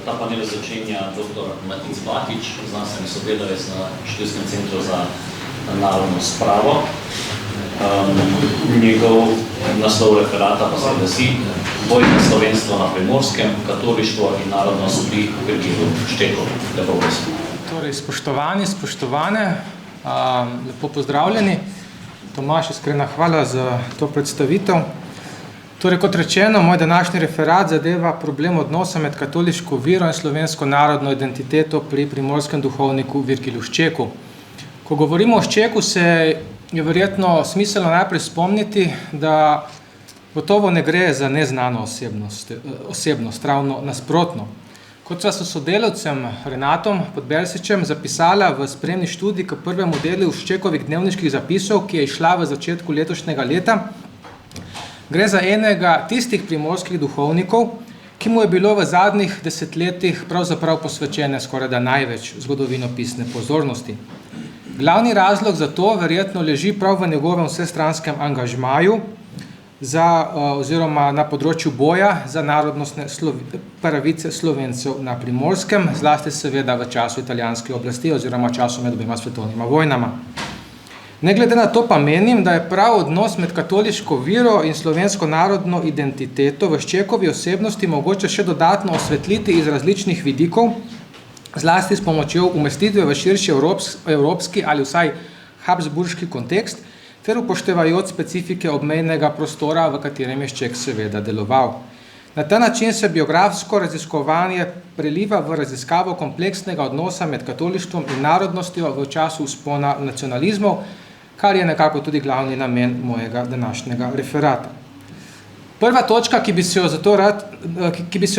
Ta panel začenja dr. Matic Batič, znanstveni sodelavec na Študijskem centru za narodno spravo. Njegov naslov referata pa se glasi Boj za slovenstvo na Primorskem, katolištvo in narodnost pri Virgiliju Šteku. Lepo prosim. Torej, spoštovani, spoštovane, lepo pozdravljeni. Tomaž, iskrena hvala za to predstavitev. Torej, kot rečeno, moj današnji referat zadeva problem odnosa med katoliško vero in slovensko narodno identiteto pri primorskem duhovniku Virgiliju Šteku. Ko govorimo o Šteku, se je verjetno smiselno najprej spomniti, da gotovo ne gre za neznano osebnost, ravno nasprotno. Kot sva s sodelavcem Renatom Podbersičem zapisala v spremni študiji k prvemu delu Štekovih dnevniških zapisov, ki je izšla v začetku letošnjega leta, gre za enega tistih primorskih duhovnikov, ki mu je bilo v zadnjih desetletjih pravzaprav posvečene skorajda največ zgodovinopisne pozornosti. Glavni razlog za to verjetno leži prav v njegovem vsestranskem angažmaju oziroma na področju boja za narodnostne pravice Slovencev na Primorskem, zlasti seveda v času italijanske oblasti oziroma času med obema svetovnima vojnama. Ne glede na to pa menim, da je prav odnos med katoliško vero in slovensko narodno identiteto v Štekovi osebnosti mogoče še dodatno osvetliti iz različnih vidikov, zlasti s pomočjo umestitve v širši evropski ali vsaj habsburški kontekst, ter upoštevajoč specifike obmejnega prostora, v katerem je Štek seveda deloval. Na ta način se biografsko raziskovanje preliva v raziskavo kompleksnega odnosa med katolištvom in narodnostjo v času vzpona nacionalizmov, kar je nekako tudi glavni namen mojega današnjega referata. Prva točka, ki bi se jo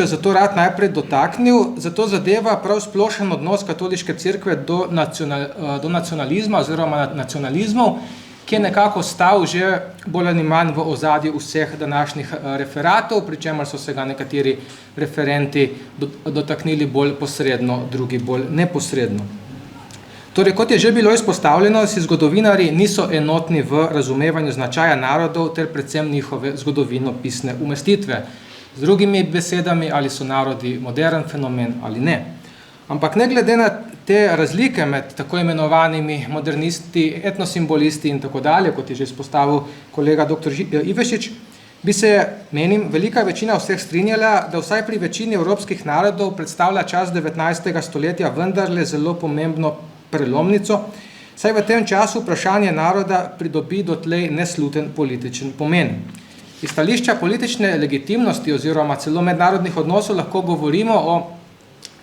zato rad najprej dotaknil, zato zadeva prav splošen odnos katoliške cerkve do nacionalizma oziroma nacionalizmov, ki je nekako stal že bolj ali manj v ozadju vseh današnjih referatov, pri čemer so se ga nekateri referenti dotaknili bolj posredno, drugi bolj neposredno. Torej, kot je že bilo izpostavljeno, si zgodovinarji niso enotni v razumevanju značaja narodov ter predvsem njihove zgodovinopisne umestitve. Z drugimi besedami, ali so narodi moderen fenomen ali ne. Ampak ne glede na te razlike med tako imenovanimi modernisti, etnosimbolisti in tako dalje, kot je že izpostavil kolega dr. Ivešič, bi se, menim, velika večina vseh strinjala, da vsaj pri večini evropskih narodov predstavlja čas 19. stoletja vendarle zelo pomembno prelomnico, saj v tem času vprašanje naroda pridobi dotlej nesluten političen pomen. Iz stališča politične legitimnosti oziroma celo mednarodnih odnosov lahko govorimo o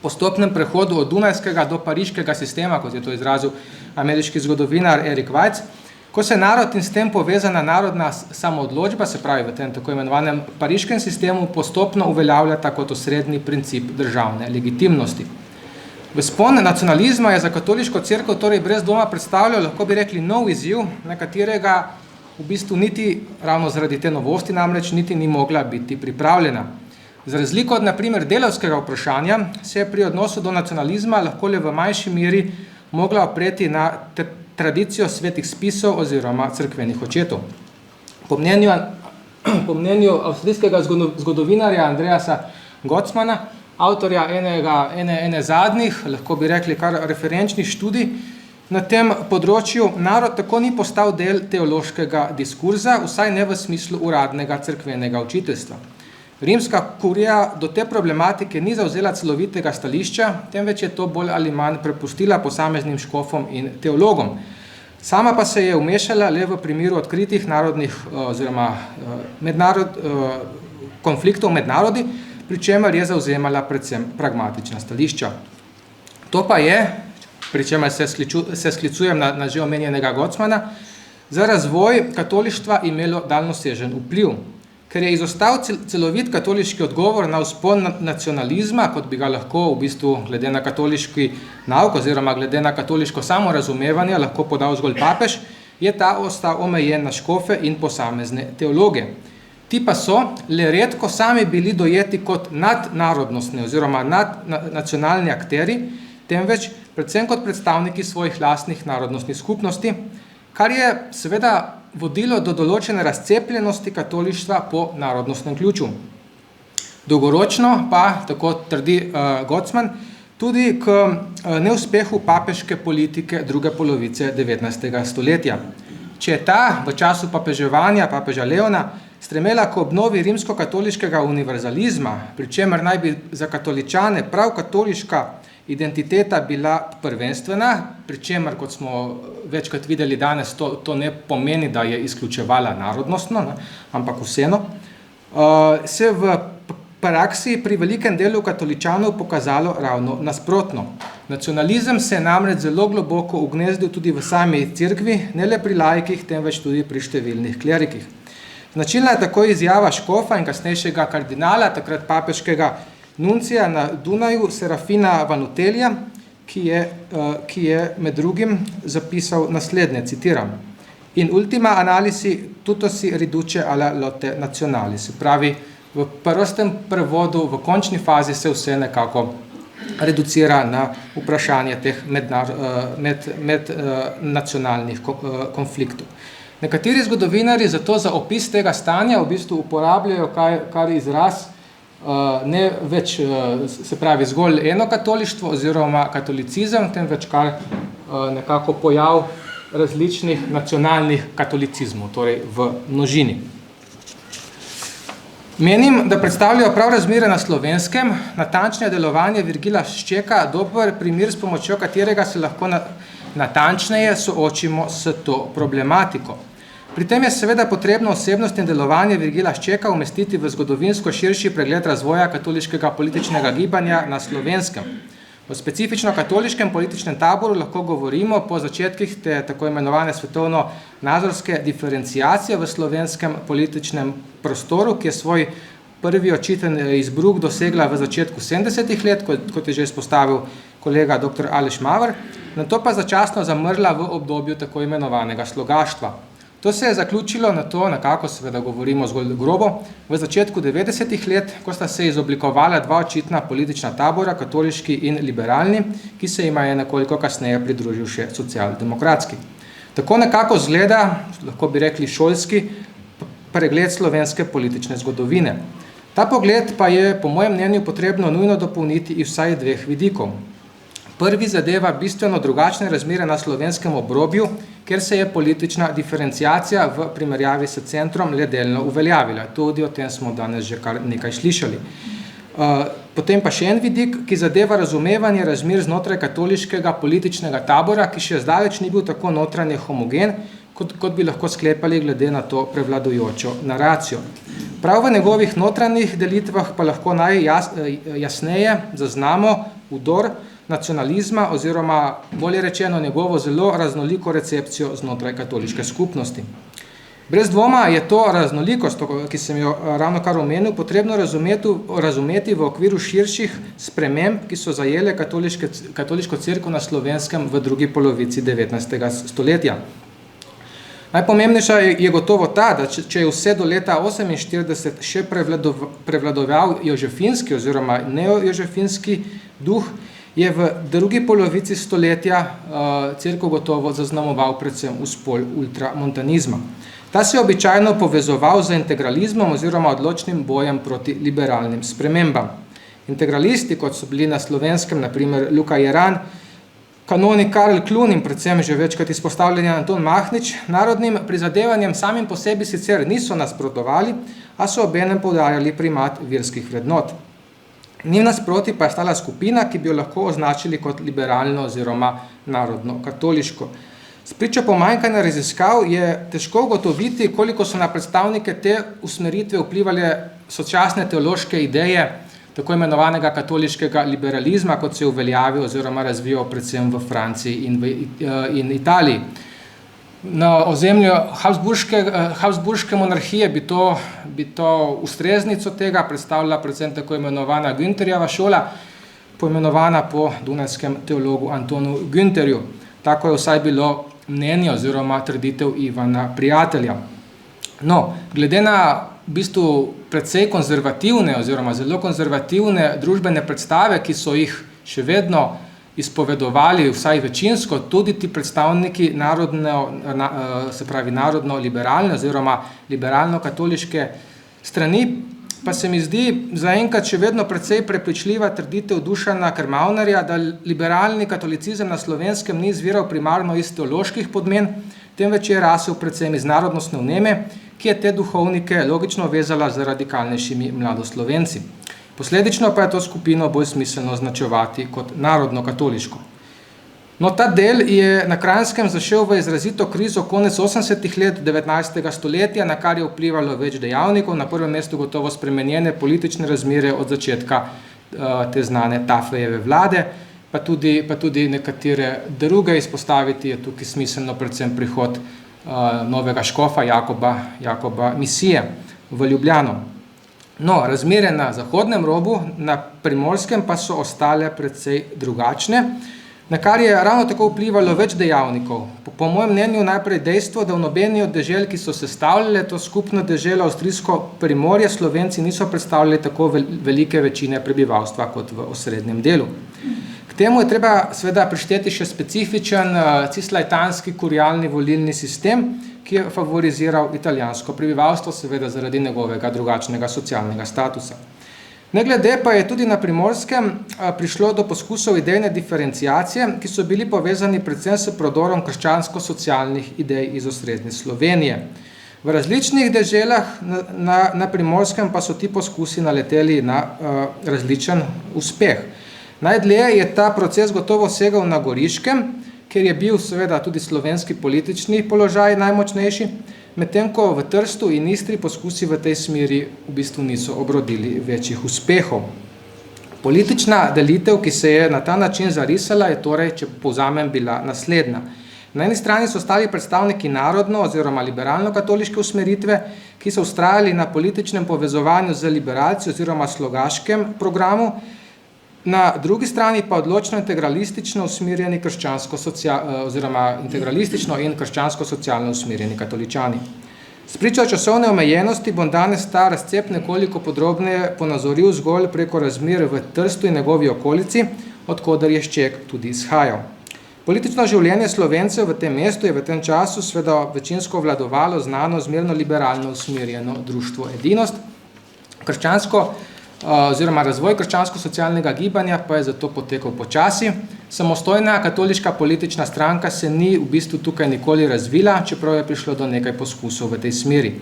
postopnem prehodu od dunajskega do pariškega sistema, kot je to izrazil ameriški zgodovinar Eric Weitz, ko se narod in s tem povezana narodna samoodločba, se pravi v tem tako imenovanem pariškem sistemu, postopno uveljavljata kot osrednji princip državne legitimnosti. Vzpon nacionalizma je za katoliško cerkev torej brez dvoma predstavljal, lahko bi rekli, nov izziv, na katerega v bistvu niti ravno zaradi te novosti namreč niti ni mogla biti pripravljena. Za razliko od, na primer, delavskega vprašanja, se je pri odnosu do nacionalizma lahko le v manjši meri mogla opreti na tradicijo svetih spisov oziroma cerkvenih očetov. Po mnenju avstrijskega zgodovinarja Andreasa Gottsmana, avtorja ene zadnjih, lahko bi rekli kar referenčnih študij, na tem področju narod tako ni postal del teološkega diskurza, vsaj ne v smislu uradnega cerkvenega učiteljstva. Rimska kurija do te problematike ni zavzela celovitega stališča, temveč je to bolj ali manj prepustila posameznim škofom in teologom. Sama pa se je vmešala le v primeru odkritih narodnih oziroma konfliktov med narodi, pri čemer je zavzemala predvsem pragmatična stališča. To pa je, pri čemer se sklicujem na že omenjenega Gottsmana, za razvoj katolištva imelo daljnosežen vpliv. Ker je izostal celovit katoliški odgovor na vzpon nacionalizma, kot bi ga lahko v bistvu glede na katoliški nauk oziroma glede na katoliško samorazumevanje lahko podal zgolj papež, je ta ostal omejen na škofe in posamezne teologe. Ti pa so le redko sami bili dojeti kot nadnarodnostni oziroma nadnacionalni akteri, temveč predvsem kot predstavniki svojih lastnih narodnostnih skupnosti, kar je seveda vodilo do določene razcepljenosti katolištva po narodnostnem ključu. Dolgoročno pa, tako trdi Gocman, tudi k neuspehu papeške politike druge polovice 19. stoletja. Če je ta v času papeževanja papeža Leona stremela k obnovi rimsko-katoliškega univerzalizma, pri čemer naj bi za katoličane prav katoliška identiteta bila prvenstvena, pri čemer, kot smo večkrat videli danes, to ne pomeni, da je izključevala narodnostno, ampak vseeno, se v praksi pri velikem delu katoličanov pokazalo ravno nasprotno. Nacionalizem se je namreč zelo globoko ugnezdil tudi v sami cerkvi, ne le pri laikih, temveč tudi pri številnih klerikih. Značilna je tako izjava škofa in kasnejšega kardinala, takrat papeškega nuncija na Dunaju, Serafina Vanutelija, ki je med drugim zapisal naslednje, citiram: In ultima analisi tutto si riduce alla lotte nationali, se pravi, v prostem prevodu, v končni fazi se vse nekako reducira na vprašanje teh mednacionalnih konfliktov. Nekateri zgodovinarji zato za opis tega stanja v bistvu uporabljajo kar izraz ne več, se pravi, zgolj eno katolištvo oziroma katolicizem, temveč kar nekako pojav različnih nacionalnih katolicizmov, torej v množini. Menim, da predstavljajo prav razmere na Slovenskem, natančnejše delovanje Virgila Ščeka, dober primer, s pomočjo katerega se lahko natančneje soočimo s to problematiko. Pri tem je seveda potrebno osebnost in delovanje Virgila Ščeka umestiti v zgodovinsko širši pregled razvoja katoliškega političnega gibanja na Slovenskem. O specifično katoliškem političnem taboru lahko govorimo po začetkih te tako imenovane svetovno-nazorske diferenciacije v slovenskem političnem prostoru, ki je svoj prvi očiten izbruh dosegla v začetku 70-ih let, kot je že izpostavil kolega dr. Aleš Maver, nato pa začasno zamrla v obdobju tako imenovanega slogaštva. To se je zaključilo na to, nekako seveda govorimo zgolj grobo, v začetku 90-ih let, ko sta se izoblikovala dva očitna politična tabora, katoliški in liberalni, ki se jima je nekoliko kasneje pridružil še socialdemokratski. Tako nekako zgleda, lahko bi rekli šolski, pregled slovenske politične zgodovine. Ta pogled pa je, po mojem mnenju, potrebno nujno dopolniti iz vsaj dveh vidikov. Prvi zadeva bistveno drugačne razmere na slovenskem obrobju, ker se je politična diferenciacija v primerjavi s centrom le delno uveljavila. Tudi o tem smo danes že kar nekaj slišali. Potem pa še en vidik, ki zadeva razumevanje razmer znotraj katoliškega političnega tabora, ki še zdaleč ni bil tako notranje homogen, kot bi lahko sklepali glede na to prevladujočo naracijo. Prav v njegovih notranjih delitvah pa lahko najjasneje zaznamo vdor nacionalizma oziroma, bolje rečeno, njegovo zelo raznoliko recepcijo znotraj katoliške skupnosti. Brez dvoma je to raznolikost, ki sem jo ravno kar omenil, potrebno razumeti v okviru širših sprememb, ki so zajele katoliško cerkev na Slovenskem v drugi polovici 19. stoletja. Najpomembnejša je gotovo ta, da če je vse do leta 1948 še prevladoval jožefinski oziroma neojožefinski duh, je v drugi polovici stoletja cerkev gotovo zaznamoval predvsem vzpon ultramontanizma. Ta se je običajno povezoval z integralizmom oziroma odločnim bojem proti liberalnim spremembam. Integralisti, kot so bili na Slovenskem, na primer Luka Jeran, kanonik Karl Klun in predvsem že večkrat izpostavljeni Anton Mahnič, narodnim prizadevanjem samim po sebi sicer niso nasprotovali, a so obenem poudarjali primat verskih vrednot. Njim nasproti pa je stala skupina, ki bi jo lahko označili kot liberalno oziroma narodno-katoliško. Spričo pomanjkanja raziskav je težko ugotoviti, koliko so na predstavnike te usmeritve vplivale sočasne teološke ideje tako imenovanega katoliškega liberalizma, kot se je uveljavil oziroma razvijal predvsem v Franciji in Italiji. Na ozemlju Habsburške monarhije bi to ustreznico tega predstavljala predvsem tako imenovana Günterjeva šola, poimenovana po dunajskem teologu Antonu Günterju. Tako je vsaj bilo mnenje oziroma trditev Ivana Prijatelja. No, glede na v bistvu precej konzervativne oziroma zelo konzervativne družbene predstave, ki so jih še vedno izpovedovali vsaj večinsko tudi ti predstavniki narodno-liberalne oziroma liberalno-katoliške strani, pa se mi zdi zaenkrat še vedno precej prepričljiva trditev Dušana Krmavnerja, da liberalni katolicizem na Slovenskem ni izviral primarno iz teoloških podmen, temveč je rasel predvsem iz narodnostne vneme, ki je te duhovnike logično vezala z radikalnejšimi mladoslovenci. Posledično pa je to skupino bolj smiselno označevati kot narodno-katoliško. No, ta del je na Kranjskem zašel v izrazito krizo konec 80. let 19. stoletja, na kar je vplivalo več dejavnikov, na prvem mestu gotovo spremenjene politične razmere od začetka te znane Tafejeve vlade, pa tudi nekatere druge. Izpostaviti je tukaj smiselno predvsem prihod novega škofa Jakoba Misije v Ljubljano. No, razmere na zahodnem robu, na Primorskem pa so ostale precej drugačne, na kar je ravno tako vplivalo več dejavnikov. Po mojem mnenju najprej dejstvo, da v nobeni od dežel, ki so sestavljale to skupno deželo avstrijsko Primorje, Slovenci niso predstavljali tako velike večine prebivalstva kot v osrednjem delu. K temu je treba seveda prišteti še specifičen cislajtanski kurialni volilni sistem, ki je favoriziral italijansko prebivalstvo, seveda zaradi njegovega drugačnega socialnega statusa. Ne glede pa je tudi na Primorskem prišlo do poskusov idejne diferenciacije, ki so bili povezani predvsem s prodorom krščansko-socialnih idej iz osrednje Slovenije. V različnih deželah na Primorskem pa so ti poskusi naleteli na različen uspeh. Najdlje je ta proces gotovo segal na Goriškem, kjer je bil seveda tudi slovenski politični položaj najmočnejši, medtem ko v Trstu in Istri poskusi v tej smeri v bistvu niso obrodili večjih uspehov. Politična delitev, ki se je na ta način zarisala, je torej, če povzamem, bila naslednja. Na eni strani so stali predstavniki narodno oziroma liberalno-katoliške usmeritve, ki so vztrajali na političnem povezovanju z liberalci oziroma slogaškem programu, na drugi strani pa odločno integralistično usmerjeni integralistično in krščansko-socialno usmerjeni katoličani. Spričo časovne omejenosti bom danes ta razcep nekoliko podrobneje ponazoril zgolj preko razmer v Trstu in njegovi okolici, odkoder je Šček tudi izhajal. Politično življenje Slovencev v tem mestu je v tem času seveda večinsko vladovalo znano zmerno liberalno usmerjeno društvo Edinost. Oziroma razvoj krščansko-socialnega gibanja pa je zato potekal počasi. Samostojna katoliška politična stranka se ni v bistvu tukaj nikoli razvila, čeprav je prišlo do nekaj poskusov v tej smeri.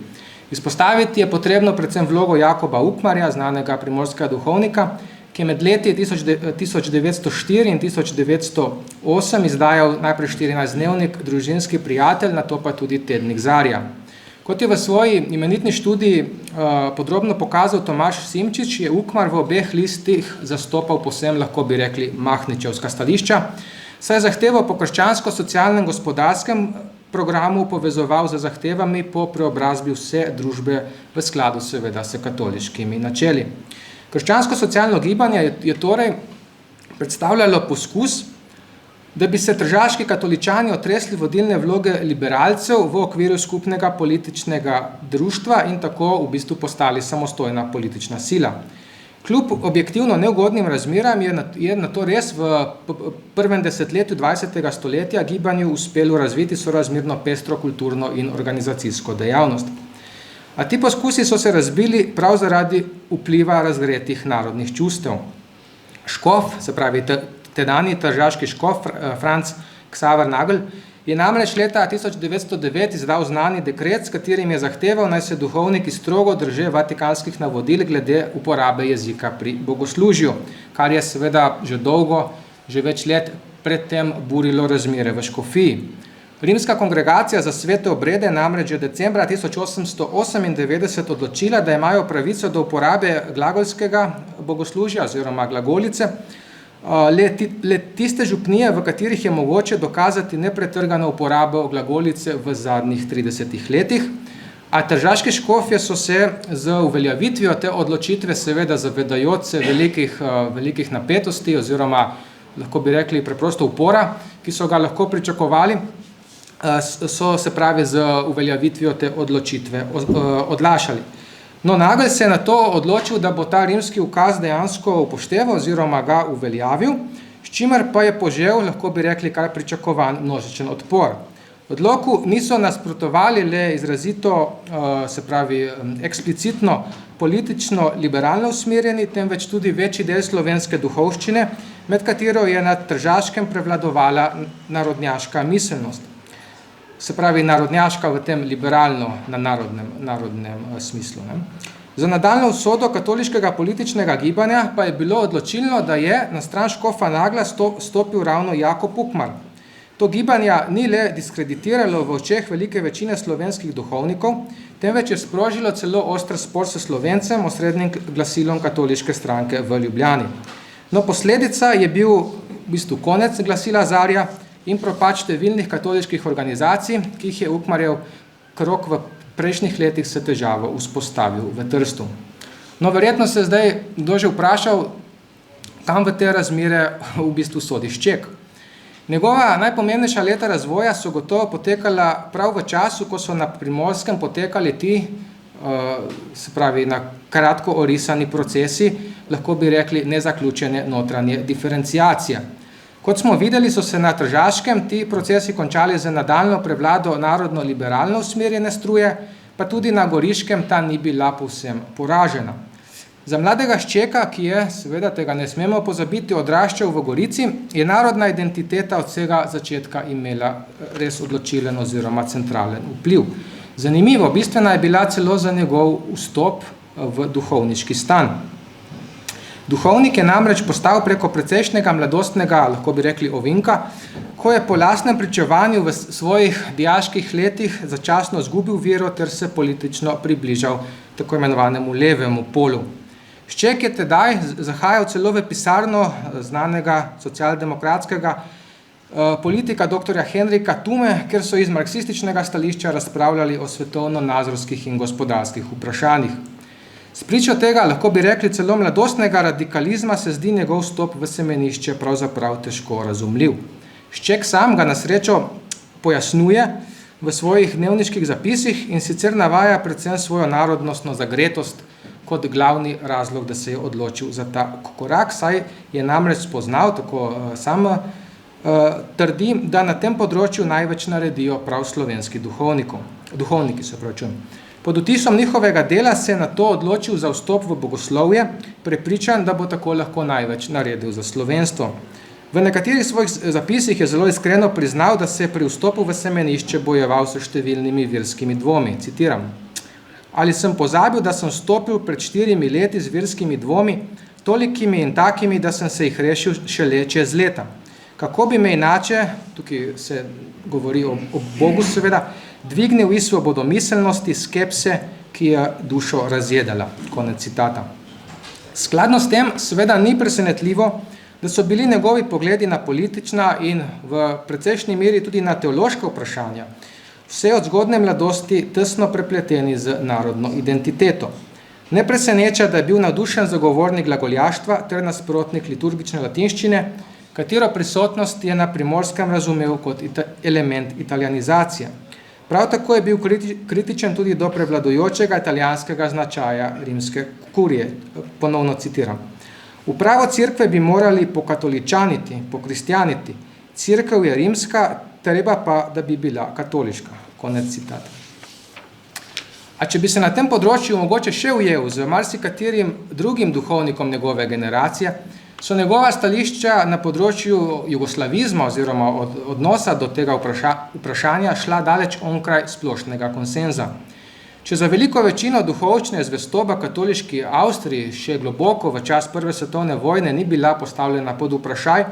Izpostaviti je potrebno predvsem vlogo Jakoba Ukmarja, znanega primorskega duhovnika, ki je med leti 1904 in 1908 izdajal najprej 14-dnevnik Družinski prijatelj, nato pa tudi tednik Zarja. Kot je v svoji imenitni študiji podrobno pokazal Tomaž Simčič, je Ukmar v obeh listih zastopal povsem, lahko bi rekli, mahničevska stališča, saj je zahtevo po krščansko-socialnem gospodarskem programu povezoval z zahtevami po preobrazbi vse družbe v skladu seveda s katoliškimi načeli. Krščansko-socialno gibanje je torej predstavljalo poskus, da bi se tržaški katoličani otresli vodilne vloge liberalcev v okviru skupnega političnega društva in tako v bistvu postali samostojna politična sila. Kljub objektivno neugodnim razmeram je na to res v prvem desetletju 20. stoletja gibanju uspelo razviti sorazmerno pestro kulturno in organizacijsko dejavnost. A ti poskusi so se razbili prav zaradi vpliva razgretih narodnih čustev. Škof, se pravi tedanji tržaški škof Franc Ksaver Nagel, je namreč leta 1909 izdal znani dekret, s katerim je zahteval, naj se duhovniki strogo drže vatikanskih navodil glede uporabe jezika pri bogoslužju, kar je seveda že dolgo, že več let predtem burilo razmere v škofiji. Rimska kongregacija za svete obrede namreč že decembra 1898 odločila, da imajo pravico do uporabe glagolskega bogoslužja oziroma glagolice, le tiste župnije, v katerih je mogoče dokazati nepretrgano uporabo glagolice v zadnjih 30 letih, a tržaške škofje so se z uveljavitvijo te odločitve seveda zavedajoč se velikih napetosti oziroma lahko bi rekli preprosto upora, ki so ga lahko pričakovali, so se pravi z uveljavitvijo te odločitve odlašali. No, Nagel se je na to odločil, da bo ta rimski ukaz dejansko upošteval oziroma ga uveljavil, s čimer pa je požel, lahko bi rekli, kar pričakovan množičen odpor. Odloku niso nasprotovali le izrazito, eksplicitno politično liberalno usmerjeni, temveč tudi večji del slovenske duhovščine, med katero je na Tržaškem prevladovala narodnjaška miselnost. Se pravi, narodnjaška v tem liberalno na narodnem smislu. Ne. Za nadaljnjo usodo katoliškega političnega gibanja pa je bilo odločilno, da je na stran škofa Nagla stopil ravno Jakob Ukmar. To gibanja ni le diskreditiralo v očeh velike večine slovenskih duhovnikov, temveč je sprožilo celo oster spor s Slovencem, osrednjim glasilom katoliške stranke v Ljubljani. No, posledica je bil v bistvu konec glasila Zarja in propad številnih katoliških organizacij, ki jih je Ukmarjev krog v prejšnjih letih s težavo vzpostavil v Trstu. No, verjetno se zdaj kdo že vprašal, kam v te razmere v bistvu sodi Šček. Njegova najpomembnejša leta razvoja so gotovo potekala prav v času, ko so na Primorskem potekali ti, se pravi, na kratko orisani procesi, lahko bi rekli nezaključene notranje diferenciacije. Kot smo videli, so se na Tržaškem ti procesi končali z nadaljnjo prevlado narodno-liberalno usmerjene struje, pa tudi na Goriškem ta ni bila povsem poražena. Za mladega Ščeka, ki je, seveda tega ne smemo pozabiti, odraščal v Gorici, je narodna identiteta od vsega začetka imela res odločilen oziroma centralen vpliv. Zanimivo, bistvena je bila celo za njegov vstop v duhovniški stan. Duhovnik je namreč postal preko precejšnjega mladostnega, lahko bi rekli, ovinka, ko je po lastnem pričevanju v svojih dijaških letih začasno izgubil vero ter se politično približal tako imenovanemu levemu polu. Šček je tedaj zahajal celo v pisarno znanega socialdemokratskega politika dr. Henrika Tume, kjer so iz marksističnega stališča razpravljali o svetovno-nazorskih in gospodarskih vprašanjih. Spričo tega, lahko bi rekli celo mladostnega radikalizma, se zdi njegov stop v semenišče pravzaprav težko razumljiv. Šček sam ga na srečo pojasnjuje v svojih dnevniških zapisih in sicer navaja predvsem svojo narodnostno zagretost kot glavni razlog, da se je odločil za ta korak, saj je namreč spoznal, tako sam trdi, da na tem področju največ naredijo prav slovenski duhovniki. Pod vtisom njihovega dela se je na to odločil za vstop v bogoslovje, prepričan, da bo tako lahko največ naredil za slovenstvo. V nekaterih svojih zapisih je zelo iskreno priznal, da se je pri vstopu v semenišče bojeval s številnimi verskimi dvomi. Citiram: Ali sem pozabil, da sem stopil pred 4 leti z verskimi dvomi, tolikimi in takimi, da sem se jih rešil šele čez leta. Kako bi me inače, tukaj se govori o Bogu seveda, dvignil iz svobodomiselnosti, skepse, ki je dušo razjedala. Konec citata. Skladno s tem seveda ni presenetljivo, da so bili njegovi pogledi na politična in v precejšnji meri tudi na teološka vprašanja vse od zgodne mladosti tesno prepleteni z narodno identiteto. Ne preseneča, da je bil navdušen zagovornik glagoljaštva ter nasprotnik liturgične latinščine, katero prisotnost je na Primorskem razumel kot element italianizacije. Prav tako je bil kritičen tudi do prevladujočega italijanskega značaja rimske kurije. Ponovno citiram: Upravo cerkve bi morali pokatoličaniti, pokristjaniti. Cerkev je rimska, treba pa, da bi bila katoliška. Konec citata. A če bi se na tem področju mogoče še ujel z marsikaterim drugim duhovnikom njegove generacije, so njegova stališča na področju jugoslavizma oziroma odnosa do tega vprašanja šla daleč onkraj splošnega konsenza. Če za veliko večino duhovčne zvestoba katoliški Avstriji še globoko v čas Prve svetovne vojne ni bila postavljena pod vprašaj,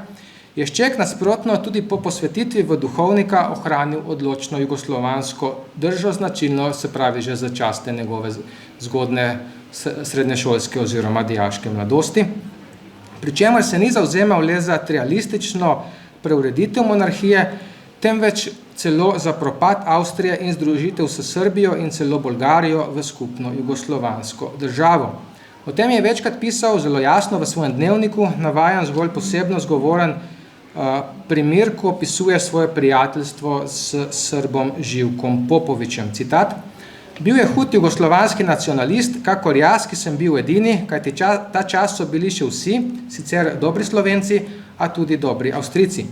je Šček nasprotno tudi po posvetitvi v duhovnika ohranil odločno jugoslovansko držo značilno, se pravi že za časte njegove zgodne srednješolske oziroma dijaške mladosti, pri čemer se ni zavzemal le za trialistično preureditev monarhije, temveč celo za propad Avstrije in združitev s Srbijo in celo Bolgarijo v skupno jugoslovansko državo. O tem je večkrat pisal zelo jasno v svojem dnevniku, navajam zgolj posebno zgovoren primer, ko opisuje svoje prijateljstvo s Srbom Živkom Popovičem. Citat: Bil je hud jugoslovanski nacionalist, kakor jaz, ki sem bil edini, kajti ta čas so bili še vsi, sicer dobri Slovenci, a tudi dobri Avstrijci.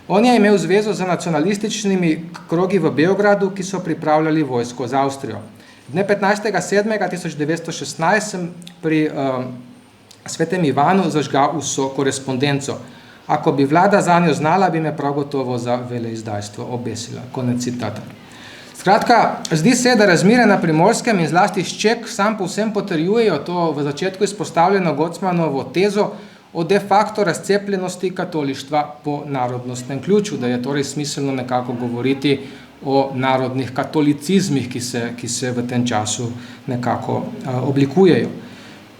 On je imel zvezo z nacionalističnimi krogi v Beogradu, ki so pripravljali vojsko za Avstrijo. Dne 15.7.1916 sem pri svetem Ivanu zažgal vso korespondenco. Ako bi vlada zanjo znala, bi me prav gotovo za veleizdajstvo obesila. Konec citata. Skratka, zdi se, da razmere na Primorskem in zlasti Šček sam povsem potrjujejo to v začetku izpostavljeno Gocmanovo tezo o de facto razcepljenosti katolištva po narodnostnem ključu, da je torej smiselno nekako govoriti o narodnih katolicizmih, ki se v tem času nekako oblikujejo.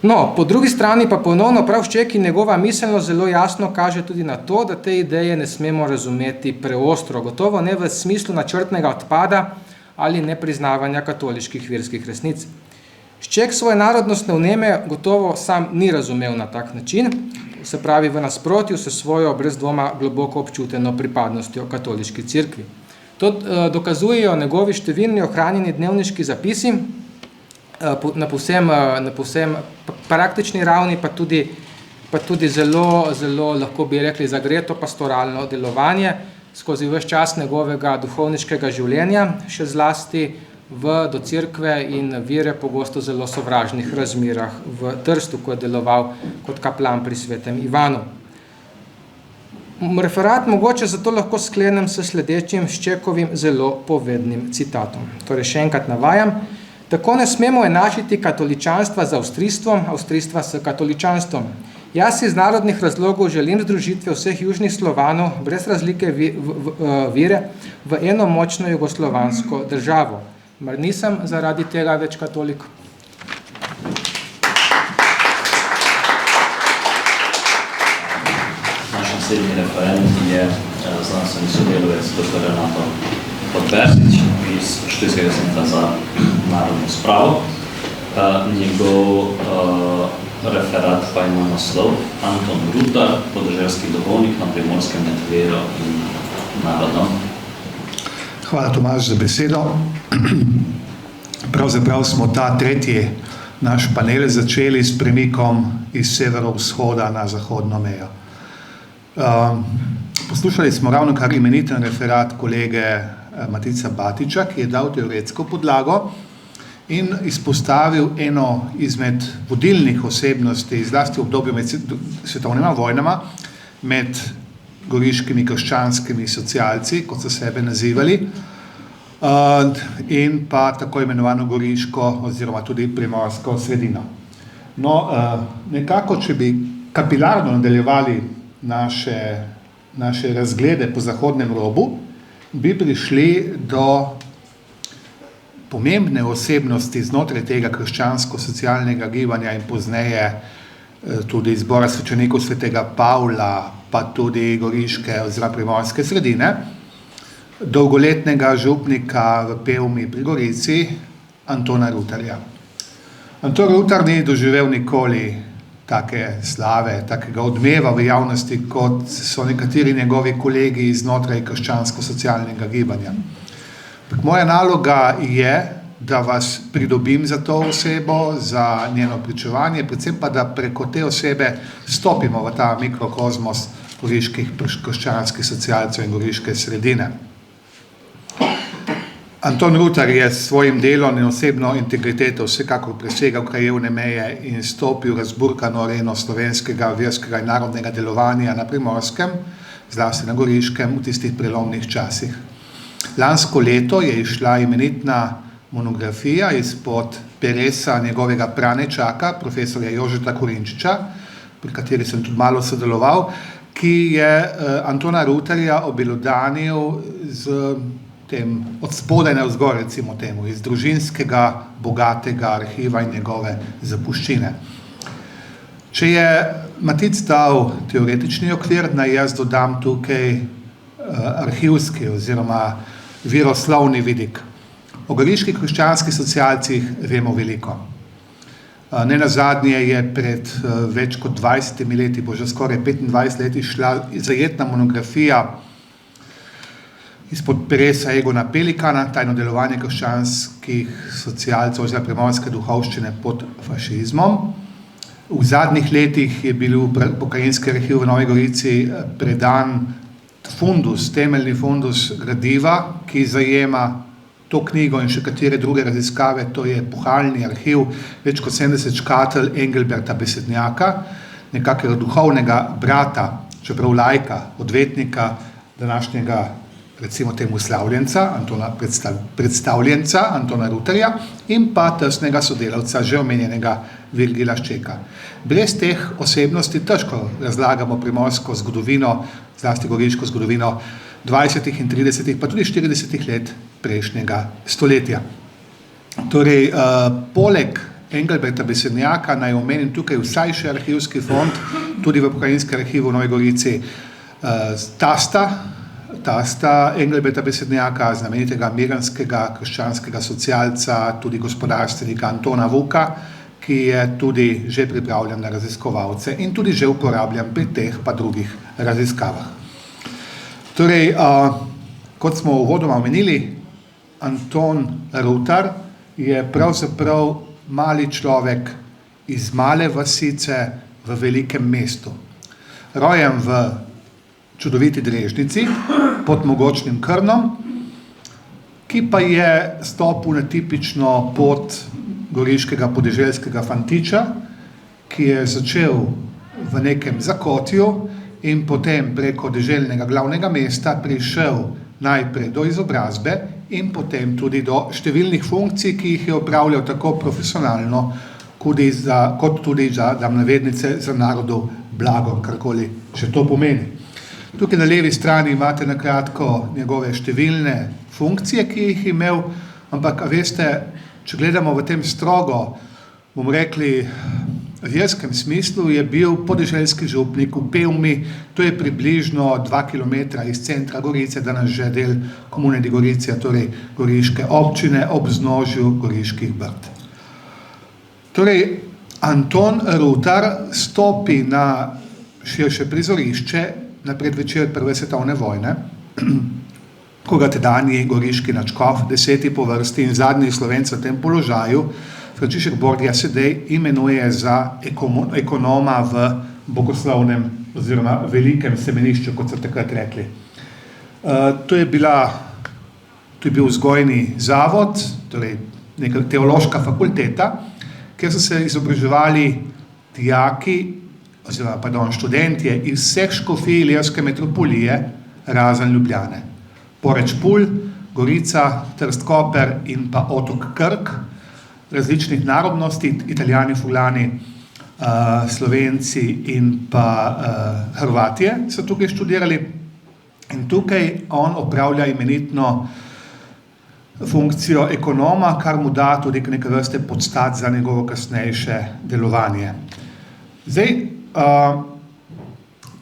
No, po drugi strani pa ponovno prav Šček in njegova miselnost zelo jasno kaže tudi na to, da te ideje ne smemo razumeti preostro, gotovo ne v smislu načrtnega odpada ali nepriznavanja katoliških verskih resnic. Šček svoje narodnostne vneme gotovo sam ni razumel na tak način, se pravi v nasprotju s svojo brez dvoma globoko občuteno pripadnostjo katoliški cerkvi. To dokazujejo njegovi številni ohranjeni dnevniški zapisi, na povsem praktični ravni, pa tudi zelo, zelo, lahko bi rekli, zagreto pastoralno delovanje skozi ves čas njegovega duhovniškega življenja, še zlasti do cerkve in vere pogosto zelo sovražnih razmerah v Trstu, ko je deloval kot kaplan pri svetem Ivanu. Referat mogoče zato lahko sklenem s sledečim Ščekovim zelo povednim citatom. Torej še enkrat navajam: tako ne smemo enačiti katoličanstva z avstrijstvom, avstrijstva s katoličanstvom. Jaz iz narodnih razlogov želim združitve vseh južnih Slovanov brez razlike vere v eno močno jugoslovansko državo. Mar nisem zaradi tega več katolik? Naš naslednji referent je znanstveni sodelavec dr. Renato Podbersič iz Ptujskega centra za narodno spravo. Njegov referat pa ima naslov Anton Rutar, podeželski duhovnik na Primorskem med vero in narodom. Hvala, Tomaž, za besedo. Pravzaprav smo ta tretji naš panel začeli s premikom iz severovzhoda na zahodno mejo. Poslušali smo ravno kar imeniten referat kolege Matica Batiča, ki je dal teoretsko podlago in izpostavil eno izmed vodilnih osebnosti, zlasti v obdobju med svetovnima vojnama, med goriškimi krščanskimi socialci, kot so sebe nazivali, in pa tako imenovano goriško oziroma tudi primorsko sredino. No, nekako, če bi kapilarno nadaljevali naše razglede po zahodnem robu, bi prišli do pomembne osebnosti znotraj tega krščansko-socialnega gibanja in pozneje tudi izbora svečenikov svetega Pavla, pa tudi goriške oziroma primorske sredine, dolgoletnega župnika v Pevmi pri Gorici, Antona Rutarja. Anton Rutar ni doživel nikoli take slave, takega odmeva v javnosti, kot so nekateri njegovi kolegi znotraj krščansko-socialnega gibanja. Moja naloga je, da vas pridobim za to osebo, za njeno pričevanje, predvsem pa, da preko te osebe stopimo v ta mikrokozmos goriških krščanskih socialcev in goriške sredine. Anton Rutar je s svojim delom in osebno integriteto vsekakor presegal krajevne meje in stopil razburkano areno slovenskega, verskega in narodnega delovanja na Primorskem, zlasti na Goriškem, v tistih prelomnih časih. Lansko leto je izšla imenitna monografija izpod peresa njegovega pranečaka, profesorja Jožeta Korinčiča, pri kateri sem tudi malo sodeloval, ki je Antona Rutarja obelodanil z tem od spodaj navzgor, recimo temu, iz družinskega, bogatega arhiva in njegove zapuščine. Če je Matic dal teoretični okvir, naj jaz dodam tukaj arhivski oziroma viroslovni vidik. O goriških krščanskih socialcih vemo veliko. Nenazadnje je pred več kot 20 leti, bo že skoraj 25 leti, šla zajetna monografija izpod peresa Egona Pelikana, tajno delovanje krščanskih socialcev oziroma primorske duhovščine pod fašizmom. V zadnjih letih je bil pokrajinski arhiv v Novi Gorici predan fundus, temeljni fundus gradiva, ki zajema to knjigo in še katere druge raziskave, to je epohalni arhiv, več kot 70 škatel Engelberta Besednjaka, nekakega duhovnega brata, čeprav laika, odvetnika današnjega, recimo temu slavljenca, predstavljenca Antona Rutarja in pa tesnega sodelavca, že omenjenega Virgila Ščeka. Brez teh osebnosti težko razlagamo primorsko zgodovino, zlasti goriško zgodovino 20. in 30. pa tudi 40. let prejšnjega stoletja. Torej, poleg Engelberta Besednjaka naj omenim tukaj vsaj še arhivski fond, tudi v Pokrajinskem arhivu v Novi Gorici, tasta Engelberta Besednjaka, znamenitega miranskega krščanskega socialca, tudi gospodarstvenika Antona Vuka, ki je tudi že pripravljen na raziskovalce in tudi že uporabljen pri teh pa drugih raziskavah. Torej, kot smo uvodoma omenili, Anton Rutar je pravzaprav mali človek iz male vasice v velikem mestu. Rojen v čudoviti Drežnici pod mogočnim Krnom, ki pa je stopil na tipično pot goriškega podeželskega fantiča, ki je začel v nekem zakotju in potem preko deželnega glavnega mesta prišel najprej do izobrazbe in potem tudi do številnih funkcij, ki jih je opravljal tako profesionalno, kot tudi za, dam navednice, za narodov blago, karkoli še to pomeni. Tukaj na levi strani imate na kratko njegove številne funkcije, ki jih imel, ampak veste, če gledamo v tem strogo, bomo rekli, verskem smislu, je bil podeželski župnik v Pevmi, to je približno 2 kilometra iz centra Gorice, danes že del komune di Goricija, torej goriške občine ob vznožju Goriških Brd. Torej, Anton Rutar stopi na širše prizorišče na predvečer Prve svetovne vojne, ko ga tedanji goriški nadškof, 10. po vrsti in zadnji Slovenec v tem položaju, Frančišek Bordija sedaj imenuje za ekonoma v bogoslovnem oziroma velikem semenišču, kot so takrat rekli. To je bil vzgojni zavod, torej neka teološka fakulteta, kjer so se izobraževali študentje iz vseh škofij Ilirske metropolije, razen Ljubljane. Poreč Pulj, Gorica, Trst-Koper in pa otok Krk, različnih narodnosti, Italijani, Fulani, Slovenci in pa Hrvatije so tukaj študirali in tukaj on opravlja imenitno funkcijo ekonoma, kar mu da tudi neke vrste podstat za njegovo kasnejše delovanje. Zdaj,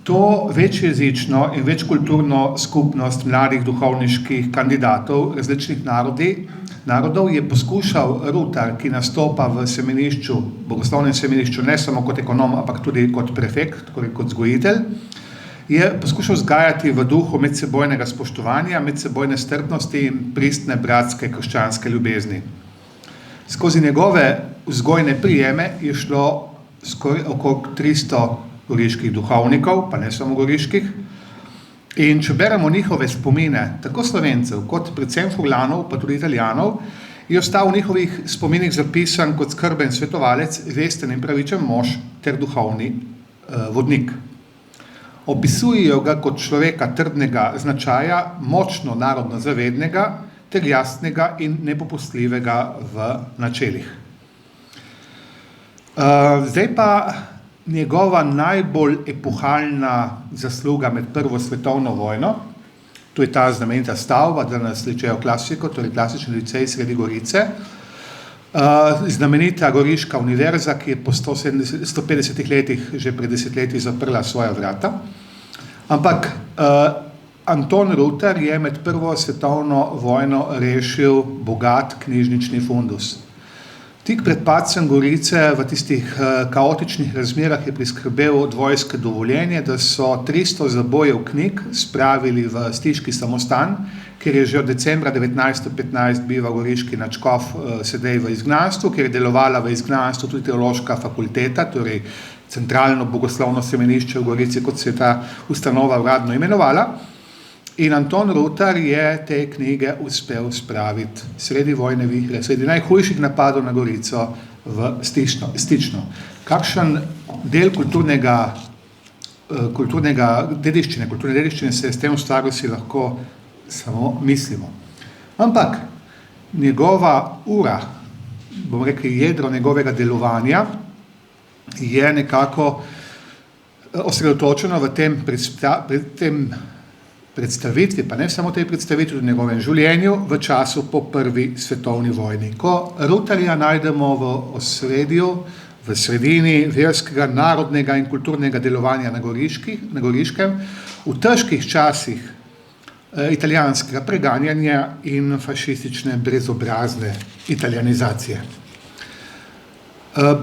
to večjezično in večkulturno skupnost mladih duhovniških kandidatov različnih narodov je poskušal Rutar, ki nastopa v semenišču, bogoslovnem semenišču, ne samo kot ekonom, ampak tudi kot prefekt, torej kot vzgojitelj, je poskušal vzgajati v duhu medsebojnega spoštovanja, medsebojne strpnosti in pristne bratske krščanske ljubezni. Skozi njegove vzgojne prijeme je šlo skoraj okrog 300 goriških duhovnikov, pa ne samo goriških. In če beremo njihove spomine, tako Slovencev, kot predvsem Furlanov, pa tudi Italijanov, je ostal v njihovih spominih zapisan kot skrben svetovalec, vesten in pravičen mož ter duhovni vodnik. Opisujejo ga kot človeka trdnega značaja, močno narodno zavednega ter jasnega in nepopustljivega v načelih. Zdaj pa njegova najbolj epohalna zasluga med Prvo svetovno vojno, to je ta znamenita stavba, danes ličejo klasiko, torej klasični licej sredi Gorice, znamenita Goriška univerza, ki je po 150 letih že pred desetletji zaprla svoja vrata. Ampak Anton Rutar je med Prvo svetovno vojno rešil bogat knjižnični fundus. Tik pred padcem Gorice v tistih kaotičnih razmerah je priskrbel od vojske dovoljenje, da so 300 zabojev knjig spravili v Stiški samostan, kjer je že od decembra 1915 bival goriški nadškof sedaj v izgnanstvu, kjer je delovala v izgnanstvu tudi teološka fakulteta, torej centralno bogoslovno semenišče v Gorici, kot se je ta ustanova uradno imenovala. In Anton Rutar je te knjige uspel spraviti sredi vojne vihre, sredi najhujših napadov na Gorico v stično. Kakšen del kulturne dediščine se je s tem ustvaril, si lahko samo mislimo. Ampak njegova ura, bom rekel jedro njegovega delovanja, je nekako osredotočeno v tem predstavitvi, pa ne samo tej predstavitvi, v njegovem življenju v času po prvi svetovni vojni. Ko Rutarja najdemo v osredju, v sredini verskega, narodnega in kulturnega delovanja na Goriškem, v težkih časih italijanskega preganjanja in fašistične brezobrazne italijanizacije.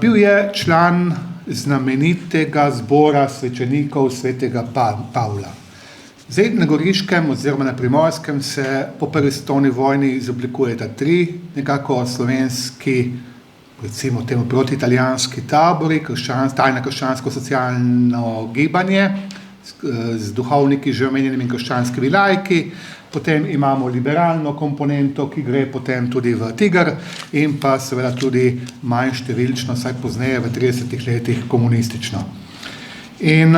Bil je član znamenitega zbora svečenikov svetega Pavla. Zdaj na Goriškem oziroma na Primorskem se po prvi svetovni vojni izoblikujeta tri nekako slovenski, recimo temu protiitalijanski tabori, tajna krščansko-socialno gibanje, z duhovniki že omenjenimi krščanskimi laiki, potem imamo liberalno komponento, ki gre potem tudi v Tiger in pa seveda tudi manj številčno, saj pozneje v 30 letih komunistično. In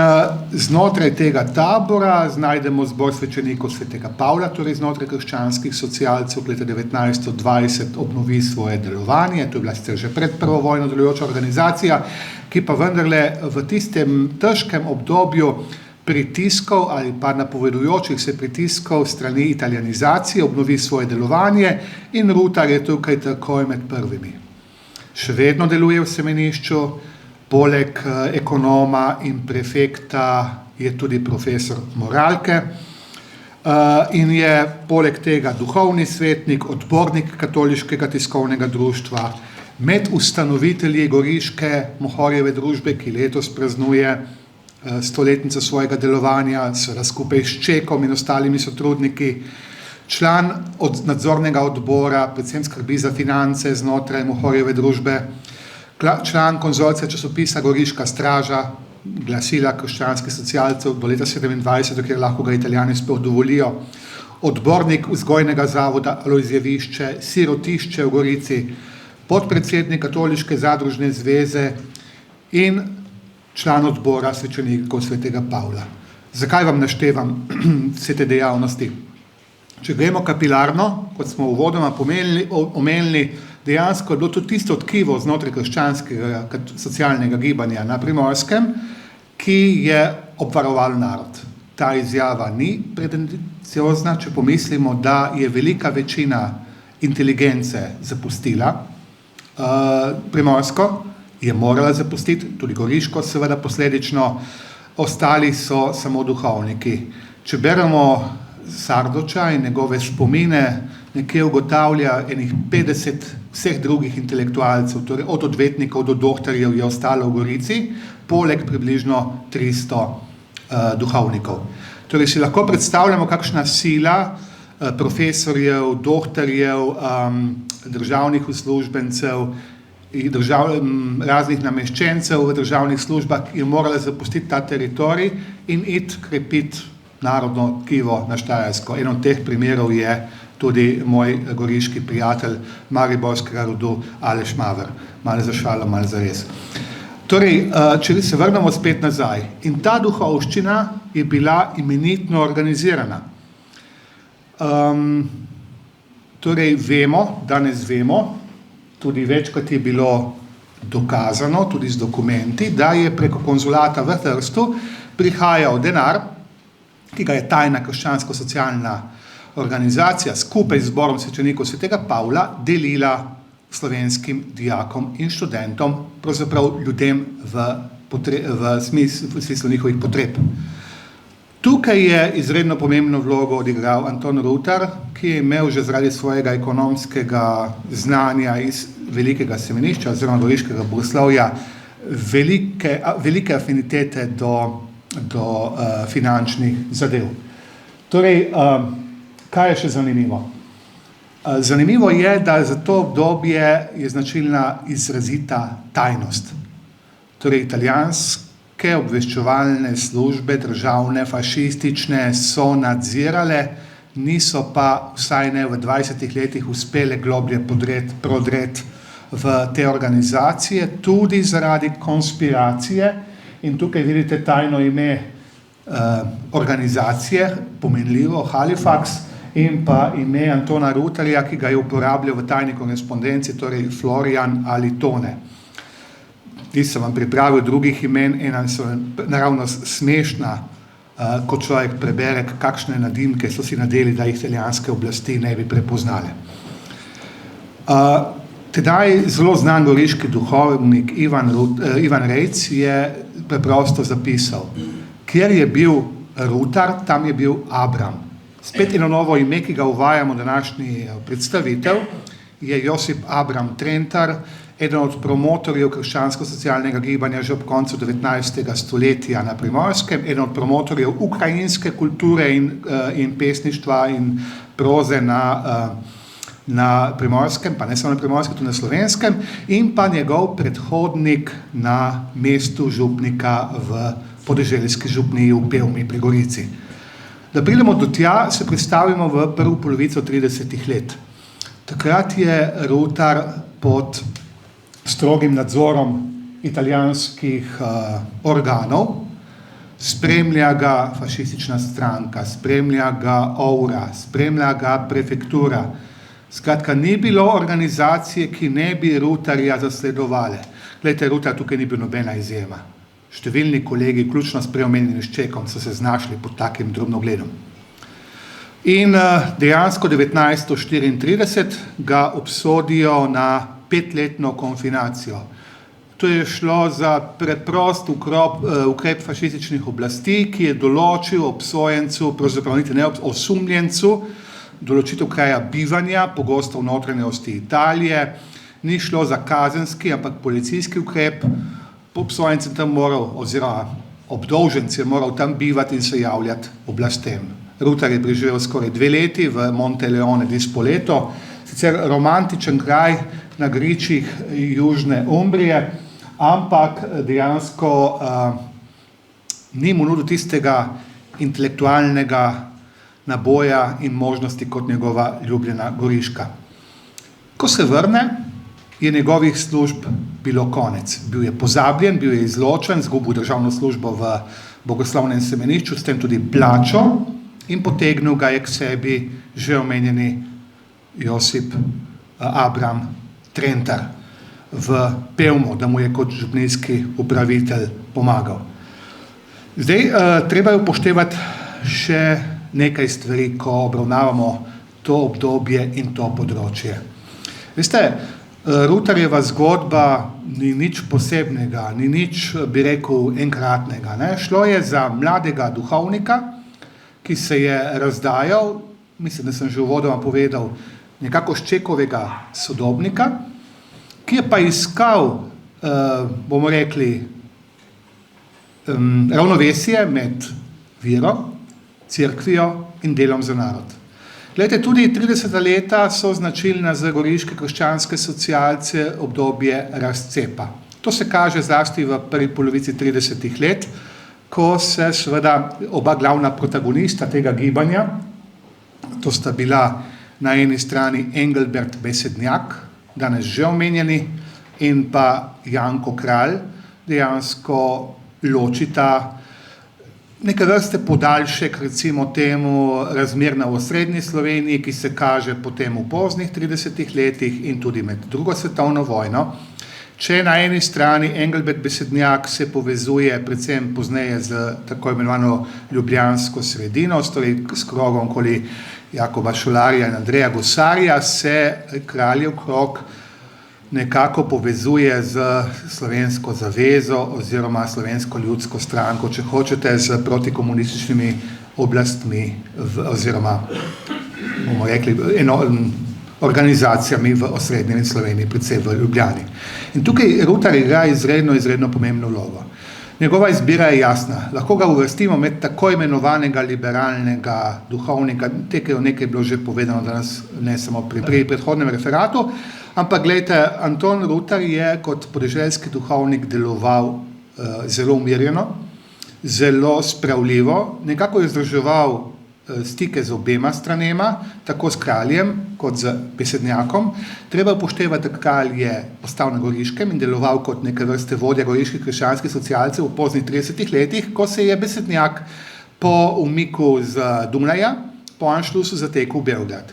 znotraj tega tabora znajdemo zbor svečenikov svetega Pavla, torej znotraj krščanskih socialcev, leta 1920 obnovi svoje delovanje, to je bila sicer že pred prvo vojno delujoča organizacija, ki pa vendarle v tistem težkem obdobju pritiskov ali pa napovedujočih se pritiskov strani italijanizacije obnovi svoje delovanje in Rutar je tukaj takoj med prvimi. Še vedno deluje v semenišču, poleg ekonoma in prefekta je tudi profesor moralke in je poleg tega duhovni svetnik, odbornik katoliškega tiskovnega društva, med ustanovitelji Goriške Mohorjeve družbe, ki letos praznuje stoletnico svojega delovanja, skupaj s Čekom in ostalimi sotrudniki, član nadzornega odbora, predvsem skrbi za finance znotraj Mohorjeve družbe, član konzorcija časopisa Goriška straža, glasila krščanskih socialcev do leta 1927, kjer lahko ga Italijani sploh dovolijo, odbornik vzgojnega zavoda Alojzjevišče, sirotišče v Gorici, podpredsednik Katoliške zadružne zveze in član odbora svečenikov svetega Pavla. Zakaj vam naštevam vse te dejavnosti? Če gremo kapilarno, kot smo uvodoma omenili, dejansko je bilo tudi tisto tkivo znotraj krščanskega socialnega gibanja na Primorskem, ki je obvaroval narod. Ta izjava ni pretenciozna, če pomislimo, da je velika večina inteligence zapustila Primorsko, je morala zapustiti, tudi Goriško seveda posledično, ostali so samo duhovniki. Če beremo Sardoča in njegove spomine, nekje ugotavlja enih 50 vseh drugih intelektualcev, torej od odvetnikov do doktorjev je ostalo v Gorici, poleg približno 300 duhovnikov. Torej si lahko predstavljamo, kakšna sila profesorjev, doktorjev, državnih uslužbencev, raznih nameščencev v državnih službah je morala zapustiti ta teritorij in iti krepiti narodno tkivo na Štajersko. En od teh primerov je tudi moj goriški prijatelj mariborskega rodu Aleš Maver. Malo za šalo, malo za res. Torej, če se vrnemo spet nazaj. In ta duhovščina je bila imenitno organizirana. Torej, danes vemo, tudi večkrat je bilo dokazano, tudi z dokumenti, da je preko konzulata v Trstu prihajal denar, ki ga je tajna krščansko-socialna organizacija skupaj z zborom svečenikov svetega Pavla delila slovenskim dijakom in študentom, pravzaprav ljudem v smislu njihovih potreb. Tukaj je izredno pomembno vlogo odigral Anton Rutar, ki je imel že zaradi svojega ekonomskega znanja iz velikega semenišča oziroma goriškega bogoslovja velike afinitete do finančnih zadev. Torej, kaj je še zanimivo? Zanimivo je, da za to obdobje je značilna izrazita tajnost. Torej, italijanska obveščevalne službe, državne, fašistične, so nadzirale, niso pa vsaj ne v 20 letih uspele globlje prodreti v te organizacije, tudi zaradi konspiracije. In tukaj vidite tajno ime organizacije, pomenljivo Halifax, in pa ime Antona Rutarja, ki ga je uporabljal v tajni korespondenci, torej Florian ali Tone. Ti sem vam pripravil drugih imen, ena so naravnost smešna, ko človek prebere, kakšne nadimke so si nadeli, da jih italijanske oblasti ne bi prepoznale. Tedaj zelo znan goriški duhovnik Ivan Rejc je preprosto zapisal, kjer je bil Rutar, tam je bil Abram. Spet eno novo ime, ki ga uvajamo v današnji predstavitev, je Josip Abram Trentar, eden od promotorjev krščansko-socialnega gibanja že ob koncu 19. stoletja na Primorskem, eden od promotorjev ukrajinske kulture in pesništva in proze na Primorskem, pa ne samo na Primorskem, tudi na Slovenskem, in pa njegov predhodnik na mestu župnika v podeželski župniji v Pevmi pri Gorici. Da pridemo do tja, se predstavimo v prvo polovico 30 let. Takrat je Rutar pod strogim nadzorom italijanskih organov, spremlja ga fašistična stranka, spremlja ga OURA, spremlja ga prefektura. Skratka, ni bilo organizacije, ki ne bi Rutarja zasledovale. Glejte, Rutar tukaj ni bil nobena izjema. Številni kolegi, vključno s preomenjenim Ščekom, so se znašli pod takim drobnogledom. In dejansko 1934 ga obsodijo na 5-letno konfinacijo. To je šlo za preprost ukrep fašističnih oblasti, ki je določil obsojencu, pravzaprav niti ne osumljencu, določitev kraja bivanja, pogosto v notranjosti Italije. Ni šlo za kazenski, ampak policijski ukrep. Obsojenec je tam moral, oziroma obdolženec je moral tam bivati in se javljati oblastem. Rutar je preživel skoraj 2 leti v Monteleone di Spoleto, sicer romantičen kraj na gričih južne Umbrije, ampak dejansko ni mu nudil tistega intelektualnega naboja in možnosti kot njegova ljubljena Goriška. Ko se vrne, je njegovih služb bilo konec. Bil je pozabljen, bil je izločen, izgubil državno službo v bogoslovnem semenišču, s tem tudi plačo, in potegnil ga je k sebi že omenjeni Josip Abram Trentar v Pevmo, da mu je kot župnijski upravitelj pomagal. Zdaj, treba je upoštevati še nekaj stvari, ko obravnavamo to obdobje in to področje. Veste, Rutarjeva zgodba ni nič posebnega, ni nič, bi rekel, enkratnega. Šlo je za mladega duhovnika, ki se je razdajal, mislim, da sem že uvodoma povedal, nekako Ščekovega sodobnika, ki je pa iskal, bomo rekli, ravnovesje med vero, cerkvijo in delom za narod. Glejte, tudi 30. leta so značilna za goriške krščanske socialce obdobje razcepa. To se kaže zlasti v prvi polovici 30. let, ko se seveda oba glavna protagonista tega gibanja, to sta bila na eni strani Engelbert Besednjak, danes že omenjeni, in pa Janko Kralj, dejansko ločita neke vrste podaljšek, recimo temu, razmer na osrednji Sloveniji, ki se kaže potem v poznih 30 letih in tudi med drugo svetovno vojno. Če na eni strani Engelbert Besednjak se povezuje predvsem pozneje z tako imenovano ljubljansko sredino, torej s krogom okoli Jakoba Šolarja in Andreja Gosarja, se Kraljev krog nekako povezuje z Slovensko zavezo oziroma Slovensko ljudsko stranko, če hočete, z protikomunističnimi oblastmi oziroma, bomo rekli, organizacijami v osrednjem Sloveniji, predvsem v Ljubljani. In tukaj Rutar igra izredno pomembno vlogo. Njegova izbira je jasna. Lahko ga uvrstimo med tako imenovanega liberalnega duhovnika, nekaj je bilo že povedano danes, ne samo pri predhodnem referatu, ampak gledajte, Anton Rutar je kot podeželski duhovnik deloval zelo umirjeno, zelo spravljivo, nekako je vzdrževal stike z obema stranema, tako s kraljem kot z besednjakom. Treba upoštevati, da kralj je ostal na Goriškem in deloval kot neke vrste vodja goriških krščanskih socialcev v poznih 30 letih, ko se je besednjak po umiku z Dunaja, po Anšlusu zatekel v Beograd.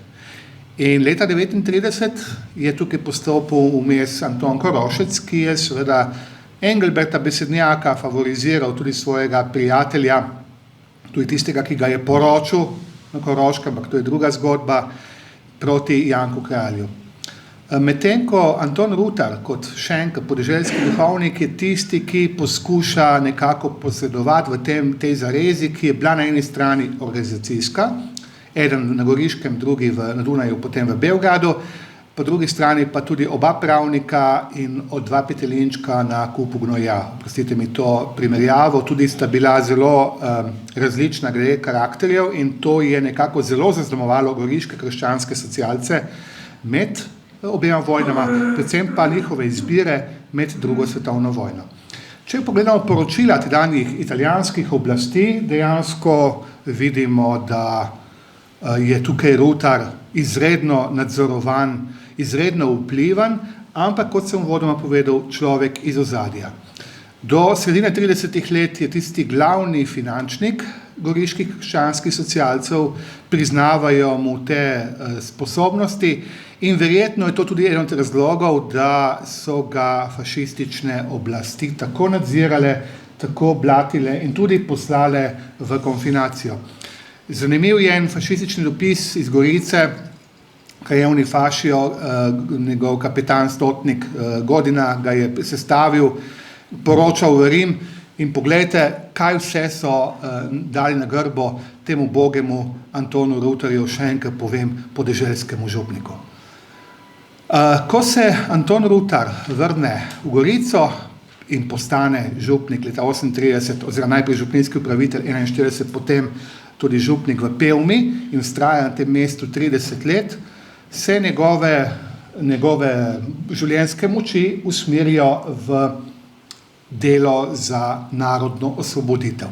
In leta 1939 je tukaj postopil vmes Anton Korošec, ki je seveda Engelberta besednjaka favoriziral, tudi svojega prijatelja, tudi tistega, ki ga je poročil na Koroškem, ampak to je druga zgodba, proti Janku Kralju. Medtem ko Anton Rutar kot Šenk, podeželski duhovnik, je tisti, ki poskuša nekako posredovati v tej zarezi, ki je bila na eni strani organizacijska, eden na Goriškem, drugi na Dunaju, potem v Beogradu, po drugi strani pa tudi oba pravnika in dva petelinčka na kupu gnoja. Prostite mi to primerjavo, tudi sta bila zelo različna glede karakterjev in to je nekako zelo zaznamovalo goriške krščanske socialce med obema vojnama, predvsem pa njihove izbire med drugo svetovno vojno. Če pogledamo poročila tedanjih italijanskih oblasti, dejansko vidimo, da je tukaj Rutar izredno nadzorovan, izredno vplivan, ampak kot sem uvodoma povedal, človek iz ozadja. Do sredine 30 let je tisti glavni finančnik goriških krščanskih socialcev, priznavajo mu te sposobnosti in verjetno je to tudi eden od razlogov, da so ga fašistične oblasti tako nadzirale, tako blatile in tudi poslale v konfinacijo. Zanimiv je en fašistični dopis iz Gorice, krajevni fašijo, njegov kapetan Stotnik Godina ga je sestavil, poročal v Rim in poglejte, kaj vse so dali na grbo temu bogemu Antonu Rutarju, še enkrat povem, podeželskemu župniku. Ko se Anton Rutar vrne v Gorico in postane župnik leta 38, oziroma najprej župninski upravitelj 41, potem tudi župnik v Pelmi in vztraja na tem mestu 30 let, se njegove življenjske moči usmerijo v delo za narodno osvoboditev.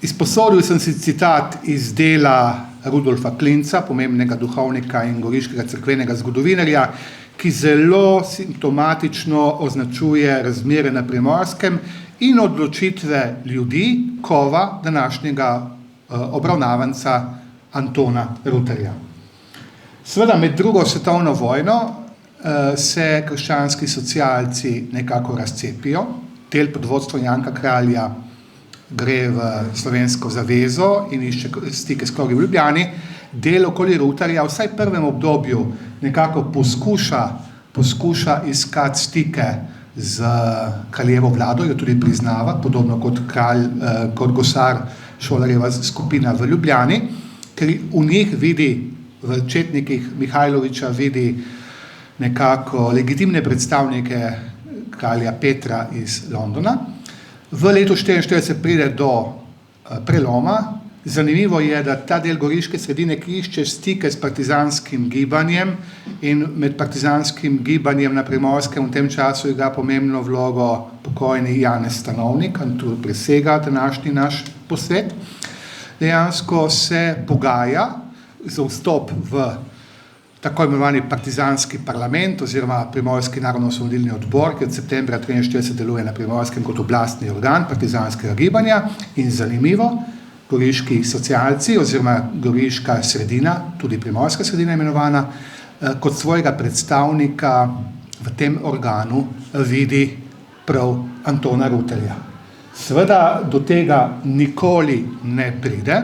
Izposodil sem si citat iz dela Rudolfa Klinca, pomembnega duhovnika in goriškega cerkvenega zgodovinarja, ki zelo simptomatično označuje razmere na Primorskem in odločitve ljudi, kova današnjega obravnavanca Antona Rutarja. Seveda med drugo svetovno vojno se krščanski socialci nekako razcepijo, del pod vodstvom Janka Kralja gre v Slovensko zavezo in išče stike s krogi v Ljubljani, del okoli Rutarja vsaj v prvem obdobju nekako poskuša iskati stike z kraljevo vlado, jo tudi priznava, podobno kot gosar Šolarjeva skupina v Ljubljani, ker v njih vidi, v četnikih Mihajloviča vidi nekako legitimne predstavnike kralja Petra iz Londona. V letu 1944 pride do preloma. Zanimivo je, da ta del goriške sredine išče stike s partizanskim gibanjem in med partizanskim gibanjem na Primorskem v tem času igra pomembno vlogo pokojni Janez Stanovnik, in tu presega današnji naš posvet. Dejansko se pogaja za vstop v tako imenovani partizanski parlament oziroma Primorski narodno-osvobodilni odbor, ki od septembra 1943 deluje na Primorskem kot oblastni organ partizanskega gibanja in zanimivo, goriški socialci oziroma goriška sredina, tudi primorska sredina imenovana, kot svojega predstavnika v tem organu vidi prav Antona Rutarja. Seveda do tega nikoli ne pride.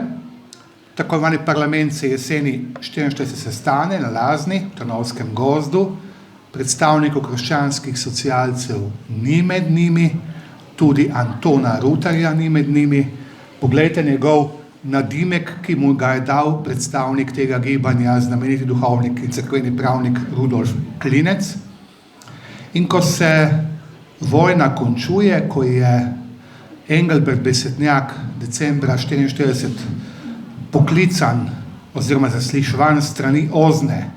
Tako imenovani parlament se jeseni 1944 sestane na Lazni, v Trnovskem gozdu, predstavnikov krščanskih socialcev ni med njimi, tudi Antona Rutarja ni med njimi. Poglejte njegov nadimek, ki mu ga je dal predstavnik tega gibanja, znameniti duhovnik in cerkveni pravnik Rudolf Klinec. In ko se vojna končuje, ko je Engelbert Besednjak decembra 1944 poklican oziroma zasliševan strani Ozne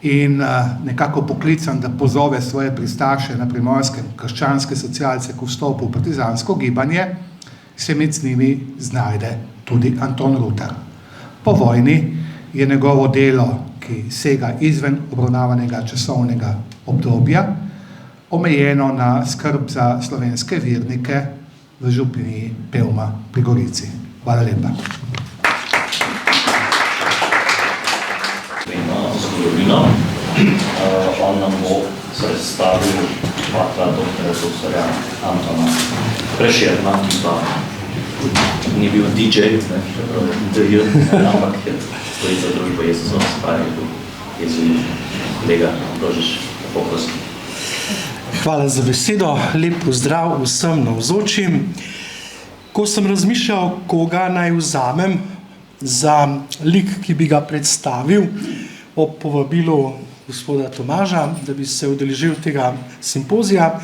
in nekako poklican, da pozove svoje pristaše na Primorskem, krščanske socialce, k vstopu v partizansko gibanje, se med njimi znajde tudi Anton Rutar. Po vojni je njegovo delo, ki sega izven obravnavanega časovnega obdobja, omejeno na skrb za slovenske vernike v župniji Pevma pri Gorici. Hvala lepa. Zgodovino. On nam bo predstavil patra doktora profesorja Antona Prešerna, ki pa ni bil DJ, ampak je stoji za družbo Jezusov, se pravi, Jezuit, kolega, prožiš, poprosim. Hvala za besedo, lep pozdrav vsem navzočim. Ko sem razmišljal, koga naj vzamem za lik, ki bi ga predstavil ob povabilu gospoda Tomaža, da bi se udeležil tega simpozija,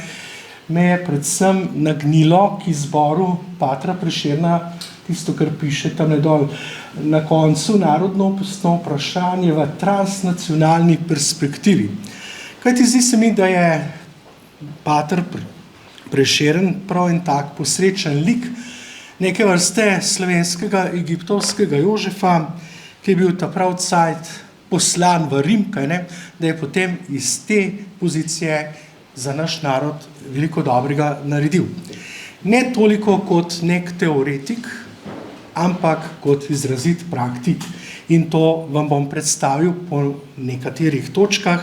me je predvsem nagnilo k izboru patra Prešerna, tisto, kar piše tam dol na koncu, narodno-opisno vprašanje v transnacionalni perspektivi. Kajti zdi se mi, da je pater Prešeren prav en tak posrečen lik neke vrste slovenskega egiptovskega Jožefa, ki je bil ta prav cajt poslan v Rim, da je potem iz te pozicije za naš narod veliko dobrega naredil. Ne toliko kot nek teoretik, ampak kot izrazit praktik. In to vam bom predstavil po nekaterih točkah,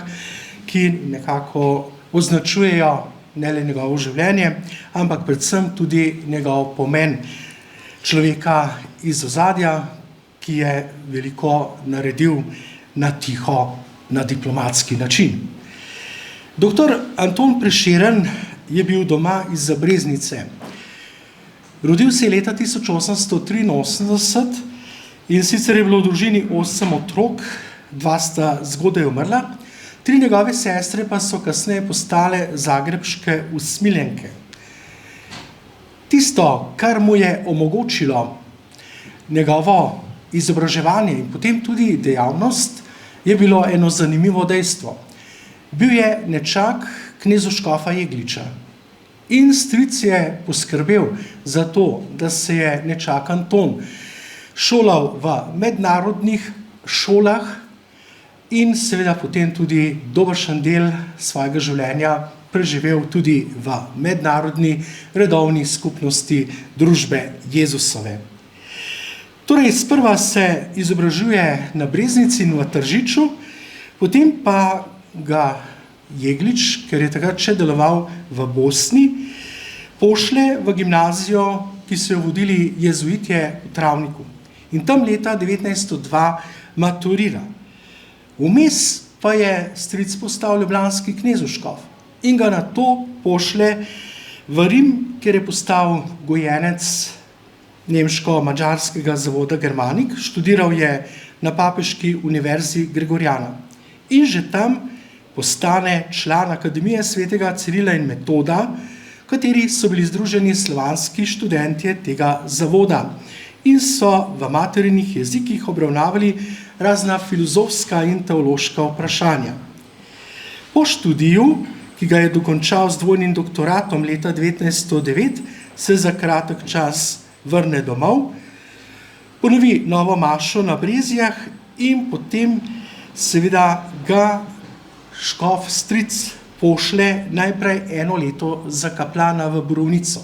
ki nekako označujejo ne le njegovo življenje, ampak predvsem tudi njegov pomen človeka iz ozadja, ki je veliko naredil na tiho, na diplomatski način. Doktor Anton Prešeren je bil doma iz Zabreznice. Rodil se je leta 1883 in sicer je bilo v družini 8 otrok, 2 sta zgodaj umrla, 3 njegove sestre pa so kasneje postale zagrebške usmiljenke. Tisto, kar mu je omogočilo njegovo izobraževanje in potem tudi dejavnost, je bilo eno zanimivo dejstvo. Bil je nečak knezu škofa Jegliča in stric je poskrbel za to, da se je nečak Anton šolal v mednarodnih šolah in seveda potem tudi dobršen del svojega življenja preživel tudi v mednarodni redovni skupnosti družbe Jezusove. Torej, sprva se izobražuje na Breznici in v Tržiču, potem pa ga Jeglič, ker je takrat še deloval v Bosni, pošle v gimnazijo, ki so jo vodili jezuitje v Travniku. In tam leta 1902 maturira. Vmes pa je stric postal ljubljanski knezuškov in ga nato pošle v Rim, kjer je postal gojenec nemško-mađarskega zavoda Germanik, študiral je na papeški univerzi Gregoriana in že tam postane član Akademije svetega Cirila in Metoda, v kateri so bili združeni slovanski študentje tega zavoda in so v materinih jezikih obravnavali razna filozofska in teološka vprašanja. Po študiju, ki ga je dokončal z dvojnim doktoratom leta 1909, se za kratek čas vrne domov, ponovi novo mašo na Brezjah in potem seveda ga škof stric pošle najprej 1 leto za kaplana v Borovnico.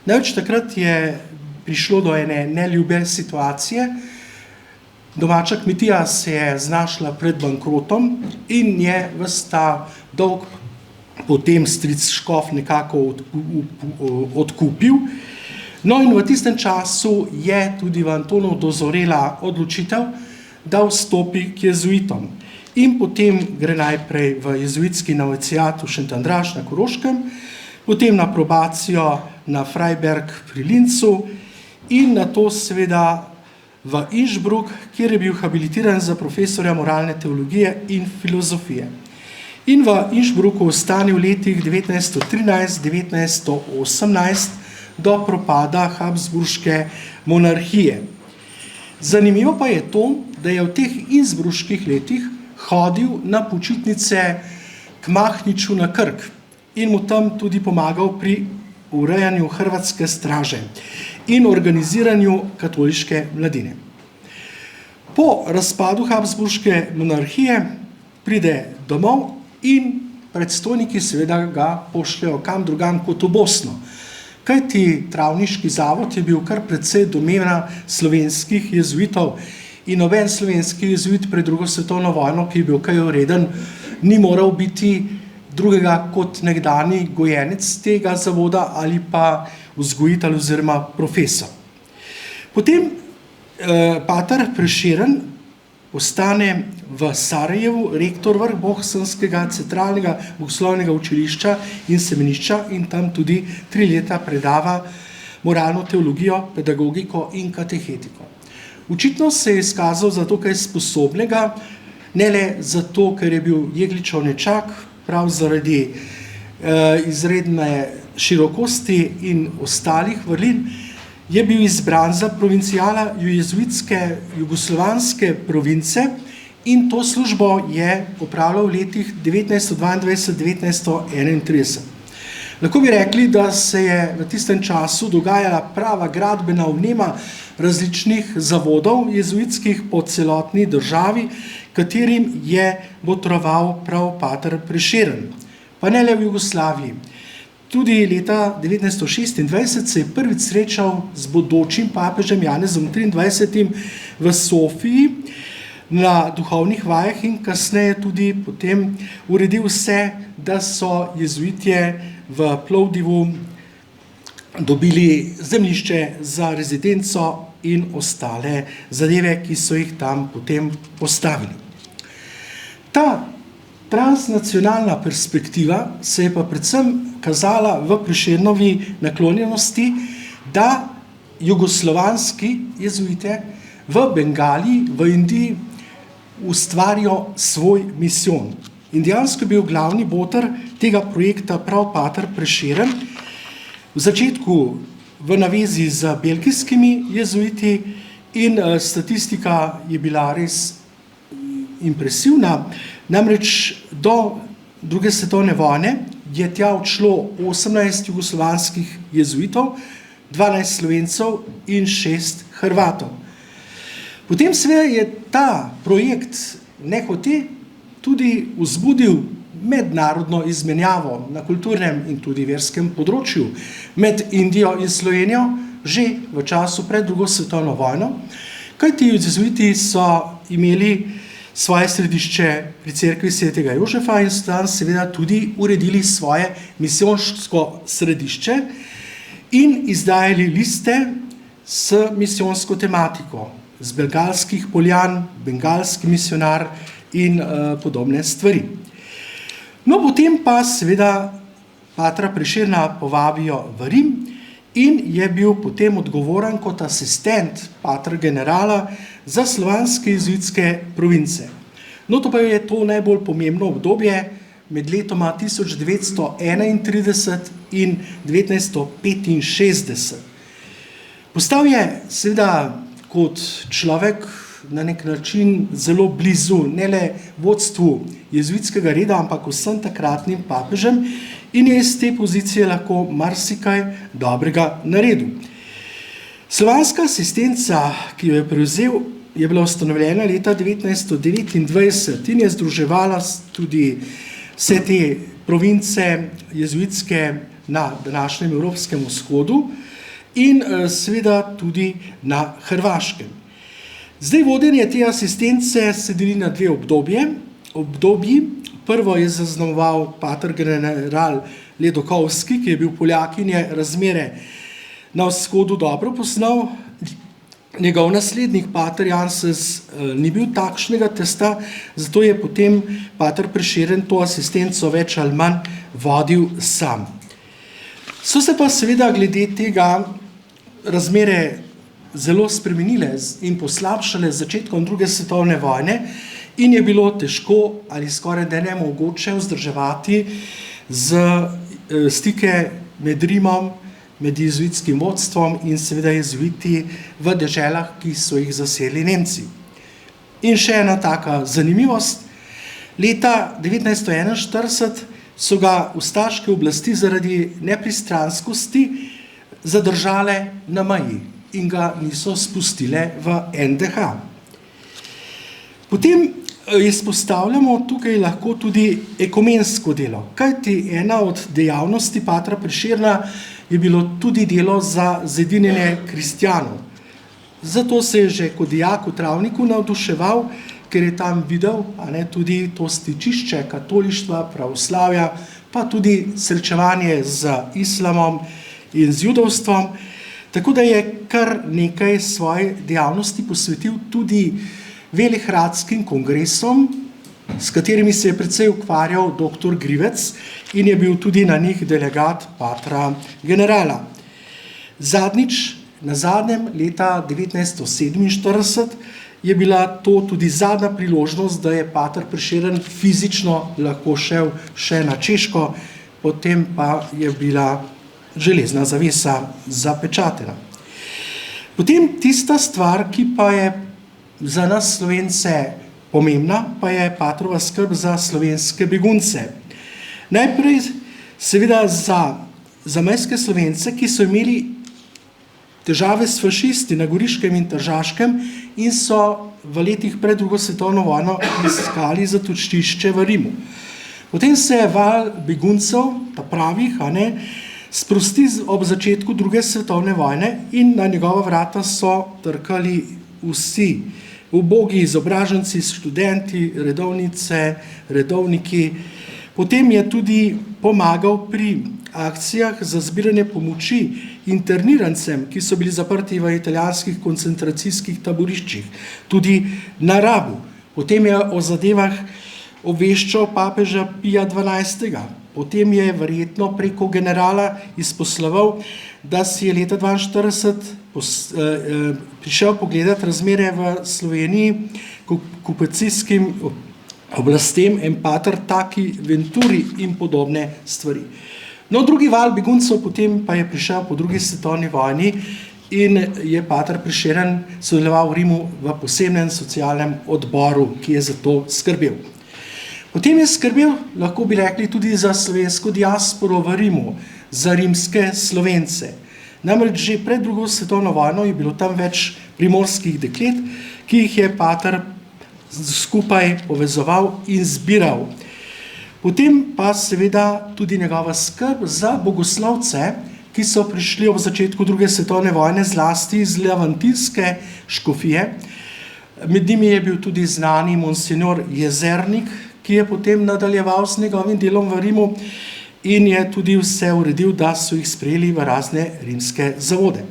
Največ takrat je prišlo do ene neljube situacije. Domača kmetija se je znašla pred bankrotom in je ves ta dolg potem stric škof nekako odkupil. No in v tistem času je tudi v Antonu dozorela odločitev, da vstopi k jezuitom. In potem gre najprej v jezuitski noviciat v Šentandraž na Koroškem, potem na probacijo na Freiberg pri Lincu in nato seveda v Innsbruck, kjer je bil habilitiran za profesorja moralne teologije in filozofije. In v Innsbrucku ostane v letih 1913-1918 do propada Habsburške monarhije. Zanimivo pa je to, da je v teh innsbruških letih hodil na počitnice k Mahniču na Krk in mu tam tudi pomagal pri urejanju hrvatske straže in organiziranju katoliške mladine. Po razpadu Habsburške monarhije pride domov in predstojniki seveda ga pošljajo kam drugam kot v Bosno. Kajti travniški zavod je bil kar precej domena slovenskih jezuitov in noben slovenski jezuit pred drugo svetovno vojno, ki je bil kaj ureden, ni moral biti drugega kot nekdani gojenec tega zavoda ali pa vzgojitelj oziroma profesor. Potem pater Prešeren postane v Sarajevu rektor Vrhbosanskega centralnega bogoslovnega učilišča in semenišča in tam tudi 3 leta predava moralno teologijo, pedagogiko in katehetiko. Očitno se je izkazal za dokaj sposobnega, ne le zato, ker je bil Jegličev nečak, prav zaradi izredne širokosti in ostalih vrlin, je bil izbran za provincijala jezuitske jugoslovanske province in to službo je opravljal v letih 1922-1931. Lahko bi rekli, da se je v tistem času dogajala prava gradbena vnema različnih zavodov jezuitskih po celotni državi, katerim je botroval prav pater Prešeren. Pa ne le v Jugoslaviji. Tudi leta 1926 se je prvič srečal z bodočim papežem Janezom 23. v Sofiji na duhovnih vajah in kasneje tudi potem uredil vse, da so jezuitje v Plovdivu dobili zemljišče za rezidenco in ostale zadeve, ki so jih tam potem postavili. Ta transnacionalna perspektiva se je pa predvsem kazala v Prešernovi naklonjenosti, da jugoslovanski jezuite v Bengaliji, v Indiji ustvarijo svoj misijon. In dejansko je bil glavni boter tega projekta prav pater Prešeren, v začetku v navezi z belgijskimi jezuiti in statistika je bila res impresivna. Namreč do druge svetovne vojne je tja odšlo 18 jugoslovanskih jezuitov, 12 Slovencev in 6 Hrvatov. Potem seveda je ta projekt nehote tudi vzbudil mednarodno izmenjavo na kulturnem in tudi verskem področju med Indijo in Slovenijo že v času pred drugo svetovno vojno, kajti jezuiti so imeli svoje središče pri cerkvi svetega Jožefa in so tam seveda tudi uredili svoje misijonsko središče in izdajali liste s misijonsko tematiko, z bengalskih poljan, bengalski misionar in podobne stvari. No, potem pa seveda patra Prešerna povabijo v Rim in je bil potem odgovoren kot asistent patra generala za slovanske jezuitske province. No, to pa je to najbolj pomembno obdobje med letoma 1931 in 1965. Postal je seveda kot človek na nek način zelo blizu ne le vodstvu jezuitskega reda, ampak vsem takratnim papežem in je iz te pozicije lahko marsikaj dobrega naredil. Slovanska asistenca, ki jo je prevzel, je bila ustanovljena leta 1929 in je združevala tudi vse te province jezuitske na današnjem Evropskem vzhodu in seveda tudi na Hrvaškem. Zdaj vodenje te asistence se deli na 2 obdobji. Prvo je zaznamoval pater general Ledokovski, ki je bil Poljak in je razmere na vzhodu dobro poznal. Njegov naslednik, pater Janses, ni bil takšnega testa, zato je potem pater Prešeren to asistenco več ali manj vodil sam. So se pa seveda glede tega razmere zelo spremenile in poslabšale z začetkom druge svetovne vojne in je bilo težko ali skoraj da nemogoče vzdrževati stike med Rimom, med jezuitskim vodstvom in seveda jezuiti v deželah, ki so jih zasedli Nemci. In še ena taka zanimivost, Leta 1941 so ga ustaške oblasti zaradi nepristranskosti zadržale na meji in ga niso spustile v NDH. Potem izpostavljamo tukaj lahko tudi ekumensko delo, kajti ena od dejavnosti patra Prešerna je bilo tudi delo za zedinjenje kristjanov. Zato se je že kot dijak v Travniku navduševal, ker je tam videl tudi to stičišče katolištva, pravoslavja, pa tudi srečevanje z islamom in z judovstvom, tako da je kar nekaj svoje dejavnosti posvetil tudi velihradskim kongresom, s katerimi se je precej ukvarjal dr. Grivec in je bil tudi na njih delegat patra generala. Na zadnjem leta 1947 je bila to tudi zadnja priložnost, da je pater Prešeren fizično lahko šel še na Češko, potem pa je bila železna zavesa zapečatena. Potem tista stvar, ki pa je za nas Slovence pomembna, pa je patrova skrb za slovenske begunce. Najprej seveda za zamejske Slovence, ki so imeli težave s fašisti na Goriškem in Tržaškem in so v letih pred drugo svetovno vojno iskali zatočišče v Rimu. Potem se je val beguncev, ta pravih, sprosti ob začetku druge svetovne vojne in na njegova vrata so trkali vsi ubogi izobraženci, študenti, redovnice, redovniki. Potem je tudi pomagal pri akcijah za zbiranje pomoči internirancem, ki so bili zaprti v italijanskih koncentracijskih taboriščih, tudi na Rabu. Potem je o zadevah obveščal papeža Pija XII. Potem je verjetno preko generala izposloval, da si je leta 1942 prišel pogledati razmere v Sloveniji okupacijskim oblastem en pater Taki Venturi in podobne stvari. No, drugi val beguncev potem pa je prišel po drugi svetovni vojni in je pater Prešeren sodeloval v Rimu v posebnem socialnem odboru, ki je za to skrbel. Potem je skrbel, lahko bi rekli, tudi za slovensko diasporo v Rimu, za rimske Slovence. Namreč že pred drugo svetovno vojno je bilo tam več primorskih deklet, ki jih je pater skupaj povezoval in zbiral. Potem pa seveda tudi njegova skrb za bogoslovce, ki so prišli ob začetku druge svetovne vojne zlasti iz levantinske škofije. Med njimi je bil tudi znani monsignor Jezernik, ki je potem nadaljeval s njegovim delom v Rimu in je tudi vse uredil, da so jih sprejeli v razne rimske zavode.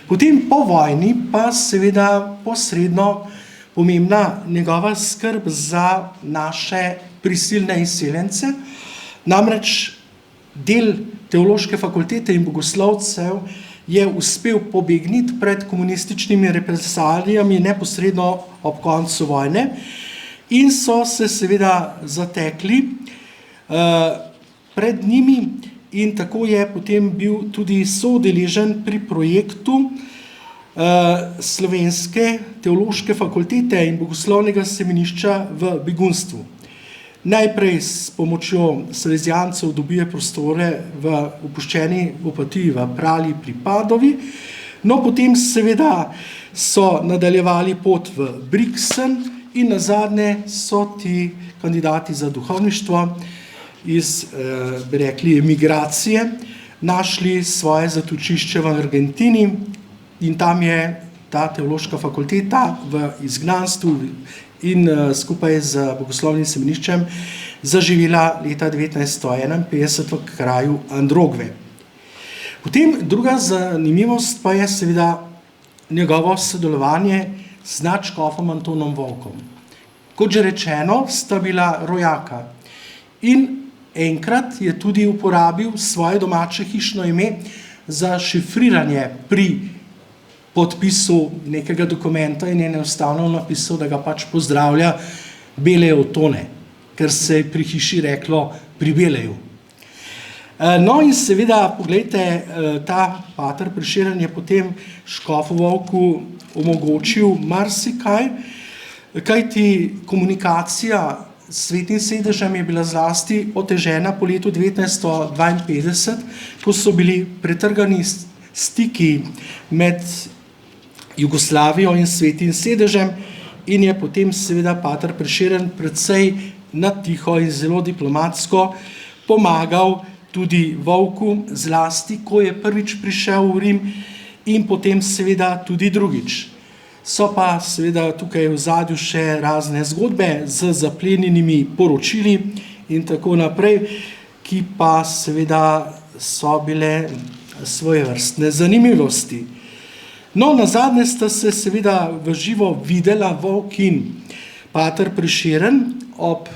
Potem po vojni pa seveda posredno pomembna njegova skrb za naše prisilne izseljence. Namreč del teološke fakultete in bogoslovcev je uspel pobegniti pred komunističnimi represalijami neposredno ob koncu vojne in so se seveda zatekli pred njimi in tako je potem bil tudi soudeležen pri projektu Slovenske teološke fakultete in bogoslovnega semenišča v begunstvu. Najprej s pomočjo salezijancev dobijo prostore v opuščeni Opatiji v Prali pri Padovi, no potem seveda so nadaljevali pot v Brixen in nazadnje so ti kandidati za duhovništvo iz, bi rekli, emigracije našli svoje zatočišče v Argentini in tam je ta teološka fakulteta v izgnanstvu in skupaj z bogoslovnim semeniščem zaživela leta 1951 v kraju Androgve. Potem druga zanimivost pa je seveda njegovo sodelovanje z nadškofom Antonom Volkom. Kot že rečeno, sta bila rojaka in enkrat je tudi uporabil svoje domače hišno ime za šifriranje pri podpisu nekega dokumenta in je enostavno napisal, da ga pač pozdravlja Bele Otone, ker se je pri hiši reklo pri Beleju. No in seveda, poglejte, ta pater Prešeren je potem škofu Volku omogočil marsikaj, kajti komunikacija Svetim sedežem je bila zlasti otežena po letu 1952, ko so bili pretrgani stiki med Jugoslavijo in Svetim sedežem in je potem seveda pater Prešeren predvsej na tiho in zelo diplomatsko pomagal tudi Vovku, zlasti, ko je prvič prišel v Rim in potem seveda tudi drugič. So pa seveda tukaj v zadju še razne zgodbe z zaplenjenimi poročili in tako naprej, ki pa seveda so bile svojevrstne zanimivosti. No, nazadnje sta se seveda v živo videla Vovk in pater Prešeren ob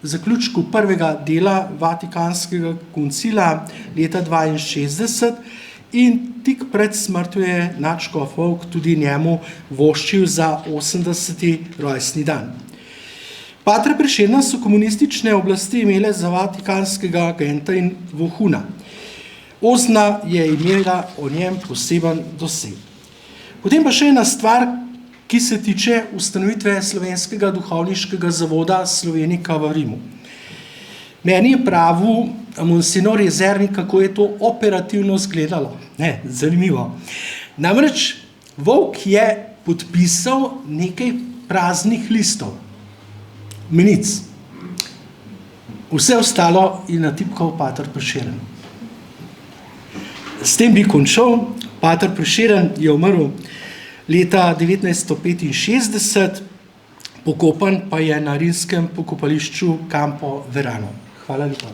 zaključku prvega dela Vatikanskega koncila leta 1962 in tik pred smrtjo je nadškof Vovk tudi njemu voščil za 80. rojstni dan. Patra Prešerna so komunistične oblasti imele za vatikanskega agenta in vohuna. Ozna je imela o njem poseben doseg. Potem pa še ena stvar, ki se tiče ustanovitve Slovenskega duhovniškega zavoda Slovenika v Rimu. Meni je pravil monsignor Jezernik, kako je to operativno izgledalo. Zanimivo. Namreč Vovk je podpisal nekaj praznih listov, menic. Vse ostalo je natipkal pater Prešeren. S tem bi končal. Pater Prešeren je umrl leta 1965, pokopan pa je na rimskem pokopališču Campo Verano. Hvala lepa.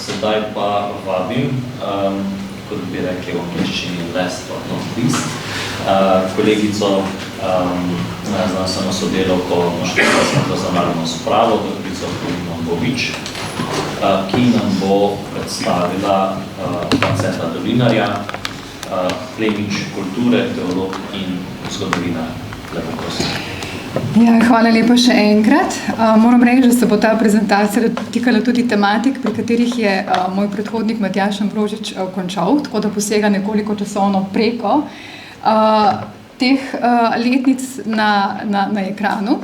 Sedaj pa vabim, kot bi rekli v angleščini last but not least, kolegico, znanstveno sodelavko Inštituta Centra za narodno spravo, doktorico Polino Bovič, ki nam bo predstavila Franceta Dolinarja, plemič kulture, teolog in zgodovinar. Lepo prosim. Ja, hvala lepa še enkrat. Moram reči, da se bo ta prezentacija dotikala tudi tematik, pri katerih je moj predhodnik Matjaž Ambrožič končal, tako da posega nekoliko časovno preko teh letnic na ekranu,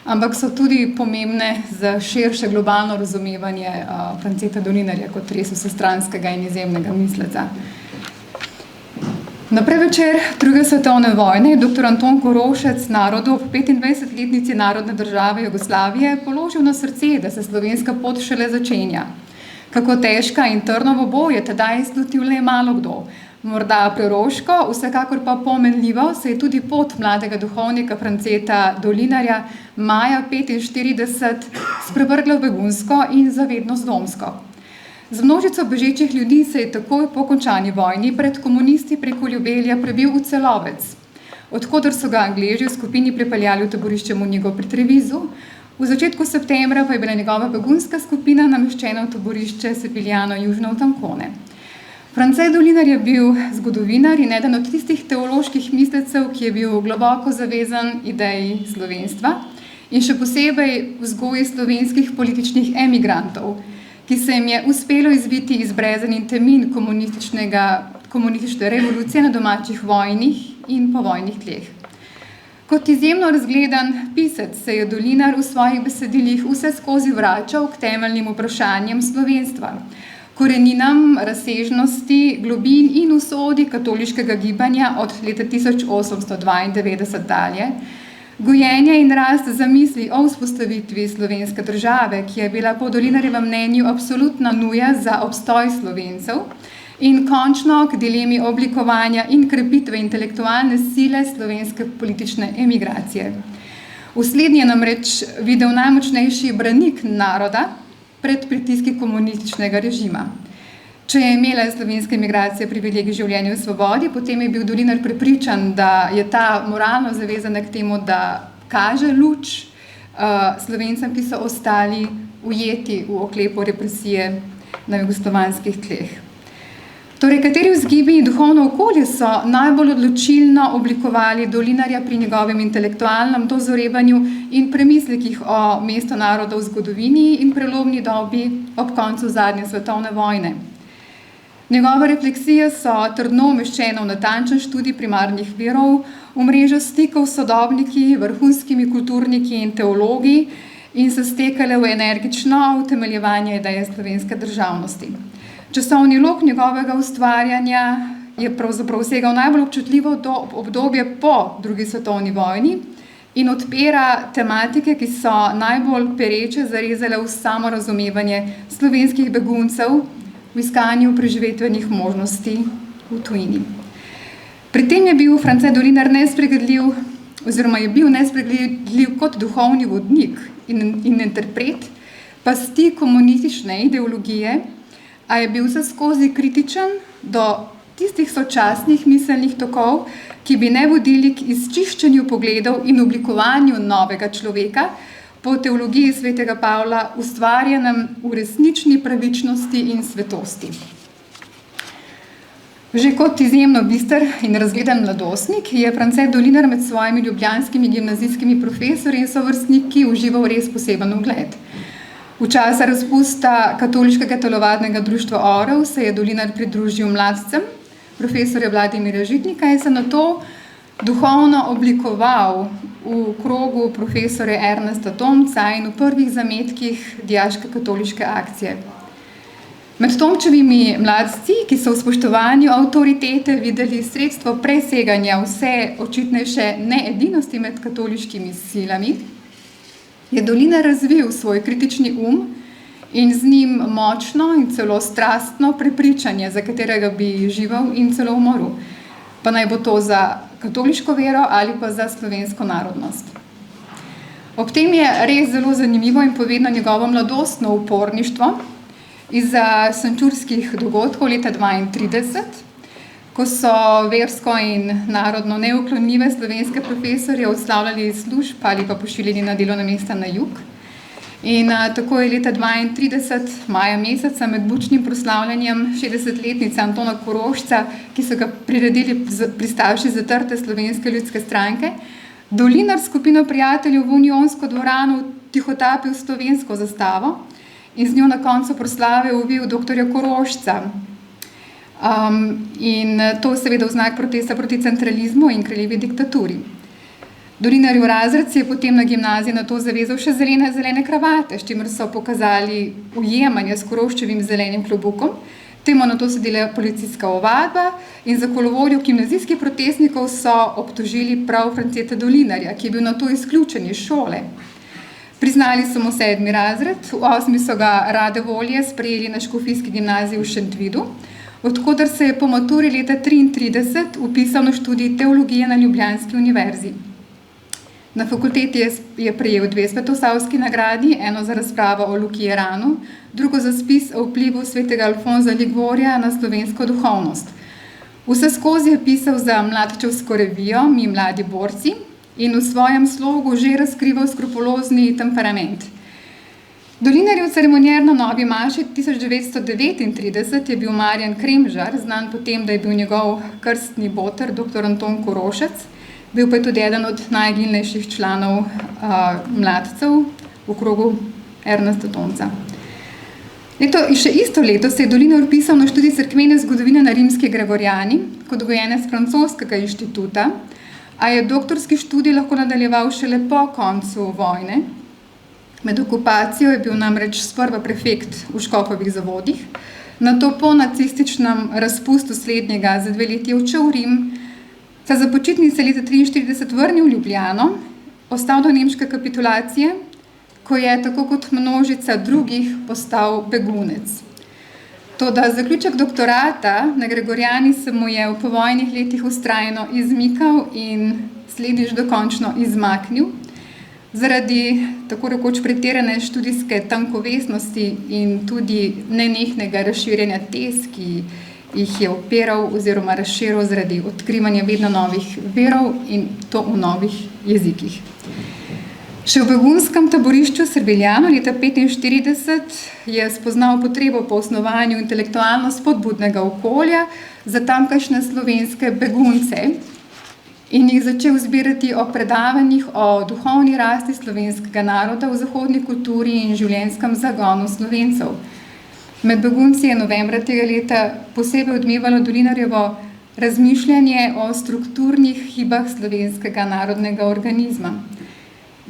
ampak so tudi pomembne za širše globalno razumevanje Franceta Dolinarja kot res vsestranskega in izjemnega misleca. Na predvečer druge svetovne vojne je dr. Anton Korošec narodu ob 25-letnici narodne države Jugoslavije položil na srce, da se slovenska pot šele začenja. Kako težka in trnovo bo je tedaj slutil le malo kdo. Morda preroško, vsekakor pa pomenljivo se je tudi pot mladega duhovnika Franceta Dolinarja maja 1945 sprevrgla v begunsko in zavedno zdomsko. Z množico bežečih ljudi se je takoj po končani vojni pred komunisti preko Ljubelja prebil v Celovec, odkoder so ga Angleži v skupini pripeljali v taborišče Munigo pri Trevizu. V začetku septembra pa je bila njegova begunska skupina nameščena v taborišče Sepiljano južno od Ancone. France Dolinar je bil zgodovinar in eden od tistih teoloških mislecev, ki je bil globoko zavezan ideji slovenstva in še posebej vzgoji slovenskih političnih emigrantov, ki se jim je uspelo izviti iz brezen in temin komunistične revolucije na domačih vojnih in povojnih tleh. Kot izjemno razgledan pisec se je Dolinar v svojih besedilih vse skozi vračal k temeljnim vprašanjem slovenstva, koreninam, razsežnosti, globin in usodi katoliškega gibanja od leta 1892 dalje, gojenje in rast zamisli o vzpostavitvi slovenske države, ki je bila po Dolinarjevem mnenju absolutna nuja za obstoj Slovencev in končno k dilemi oblikovanja in krepitve intelektualne sile slovenske politične emigracije. V slednji je namreč videl najmočnejši branik naroda pred pritiski komunističnega režima. Če je imela slovenska emigracija privilegij življenja v svobodi, potem je bil Dolinar prepričan, da je ta moralno zavezana k temu, da kaže luč Slovencem, ki so ostali ujeti v oklepu represije na jugoslovanskih tleh. Torej, kateri vzgibi in duhovno okolje so najbolj odločilno oblikovali Dolinarja pri njegovem intelektualnem dozorevanju in premislekih o mestu narodov v zgodovini in prelomni dobi ob koncu zadnje svetovne vojne? Njegove refleksije so trdno umeščene v natančen študij primarnih virov, v mrežo stikov s sodobniki, vrhunskimi kulturniki in teologi in se stekale v energično utemeljevanje ideje slovenske državnosti. Časovni lok njegovega ustvarjanja je pravzaprav segal najbolj občutljivo obdobje po drugi svetovni vojni in odpira tematike, ki so najbolj pereče zarezale v samorazumevanje slovenskih beguncev v iskanju preživetvenih možnosti v tujini. Pri tem je bil France Dolinar nespregledljiv, oziroma je bil nespregledljiv kot duhovni vodnik in interpret pasti komunistične ideologije, a je bil vseskozi kritičen do tistih sočasnih miselnih tokov, ki bi ne vodili k izčiščenju pogledov in oblikovanju novega človeka po teologiji svetega Pavla, ustvarjenem v resnični pravičnosti in svetosti. Že kot izjemno bister in razgledan mladostnik je France Dolinar med svojimi ljubljanskimi gimnazijskimi profesorji in sovrstniki užival res poseben ugled. V času razpusta katoliškega telovadnega društva Orel se je Dolinar pridružil mladcem profesorja Vladimira Žitnika in se nato duhovno oblikoval v krogu profesorja Ernesta Tomca in v prvih zametkih dijaške katoliške akcije. Med Tomčevimi mladci, ki so v spoštovanju avtoritete videli sredstvo preseganja vse očitnejše needinosti med katoliškimi silami, je Dolinar razvil svoj kritični in z njim močno in celo strastno prepričanje, za katerega bi živel in celo umrl, pa naj bo to za katoliško vero ali pa za slovensko narodnost. Ob tem je res zelo zanimivo in povedno njegovo mladostno uporništvo izza sančurskih dogodkov leta 1932, ko so versko in narodno neuklonljive slovenske profesorje odslavljali iz služb ali pa pošiljali na delovna mesta na jug. In tako je leta 1932, maja meseca, med bučnim proslavljanjem 60-letnice Antona Korošca, ki so ga priredili pristavši zatrte Slovenske ljudske stranke, Dolinar skupino prijateljev v Unionsko dvorano tihotapil slovensko zastavo in z njo na koncu proslave uvil doktorja Korošca. In to seveda v znak protesta proti centralizmu in kraljevi diktaturi. Dolinarjev razred se je potem na gimnaziji na to zavezal še zelene kravate, s čimer so pokazali ujemanje s Koroščevim zelenim klobukom. Temu na to sedela policijska ovadba in za kolovodjo gimnazijskih protestnikov so obtožili prav Franceta Dolinarja, ki je bil na to izključen iz šole. Priznali so mu 7. razred, v 8. so ga rade volje sprejeli na Škofijski gimnaziji v Šentvidu, odkoder se je po maturi leta 1933 vpisal na študij teologije na Ljubljanski univerzi. Na fakulteti je prejel 2 Svetosavski nagradi, eno za razpravo o Luki Jeranu, drugo za spis o vplivu svetega Alfonza Ligvorja na slovensko duhovnost. Vseskozi je pisal za Mladčevsko revijo Mi mladi borci in v svojem slogu že razkrival skrupulozni temperament. Dolinarjev ceremonier na Novi maši 1939 je bil Marjan Kremžar, znan potem, da je bil njegov krstni boter dr. Anton Korošec, bil pa je tudi eden od najagilnejših članov mladcev v krogu Ernesta Tomca. Še isto leto se je Dolinar vpisal na študij cerkvene zgodovine na Rimski Gregorjani kot gojenec francoskega inštituta, a je doktorski študij lahko nadaljeval šele po koncu vojne. Med okupacijo je bil namreč sprva prefekt v Škofovih zavodih, nato po nacističnem razpustu slednjega za 2 leti odšel v Rim, se za počitnice leta 1943 vrnil v Ljubljano, ostal do nemške kapitulacije, ko je, tako kot množica drugih, postal begunec. Toda zaključek doktorata na Gregorjani se mu je v povojnih letih vztrajno izmikal in slednjič dokončno izmaknil, zaradi tako rekoč pretirane študijske tankovesnosti in tudi nenehnega razširjanja tez, ki jih je opiral oziroma razširil zaradi odkrivanja vedno novih virov in to v novih jezikih. Še v begunskem taborišču Srbiljano leta 1945 je spoznal potrebo po osnovanju intelektualno spodbudnega okolja za tamkajšnje slovenske begunce in jih začel zbirati o predavanjih o duhovni rasti slovenskega naroda v zahodni kulturi in življenjskem zagonu Slovencev. Med begunci je novembra tega leta posebej odmevalo Dolinarjevo razmišljanje o strukturnih hibah slovenskega narodnega organizma.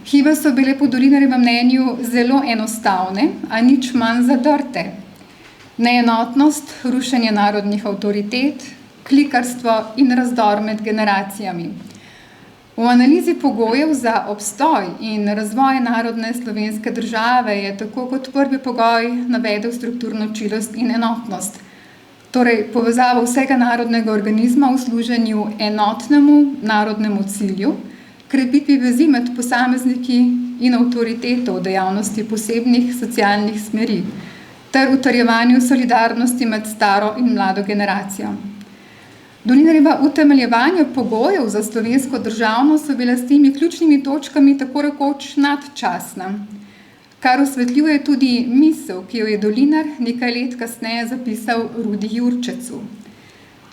Hibe so bile po Dolinarjevem mnenju zelo enostavne, a nič manj zadrte. Neenotnost, rušenje narodnih avtoritet, klikarstvo in razdor med generacijami. V analizi pogojev za obstoj in razvoj narodne slovenske države je tako kot prvi pogoj navedel strukturno čilost in enotnost. Torej, povezavo vsega narodnega organizma v služenju enotnemu narodnemu cilju, krepitvi vezi med posamezniki in avtoriteto v dejavnosti posebnih socialnih smeri ter utrjevanju solidarnosti med staro in mlado generacijo. Dolinarjeva utemeljevanja pogojev za slovensko državnost so bila s temi ključnimi točkami tako rekoč nadčasna, kar osvetljuje tudi misel, ki jo je Dolinar nekaj let kasneje zapisal Rudi Jurčecu.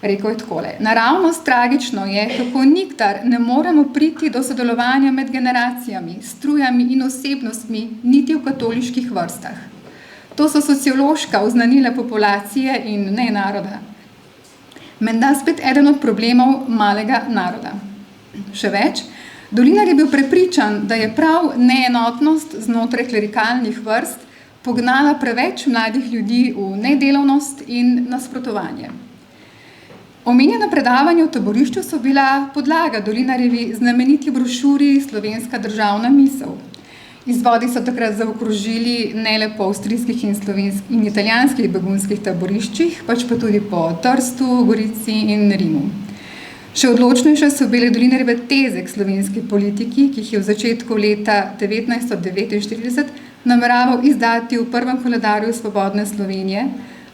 Rekel je takole: naravnost tragično je, kako nikdar ne moremo priti do sodelovanja med generacijami, strujami in osebnostmi, niti v katoliških vrstah. To so sociološka oznanila populacije in ne naroda. Menda spet eden od problemov malega naroda. Še več, Dolinar je bil prepričan, da je prav neenotnost znotraj klerikalnih vrst pognala preveč mladih ljudi v nedelovnost in nasprotovanje. Omenjena predavanja v taborišču so bila podlaga Dolinarjevi znameniti brošuri Slovenska državna misel. Izvodi so takrat zaokrožili ne le po avstrijskih in italijanskih begunskih taboriščih, pač pa tudi po Trstu, Gorici in Rimu. Še odločnejše so bile Dolinarjeve teze k slovenski politiki, ki jih je v začetku leta 1949 nameraval izdati v prvem koledarju Svobodne Slovenije,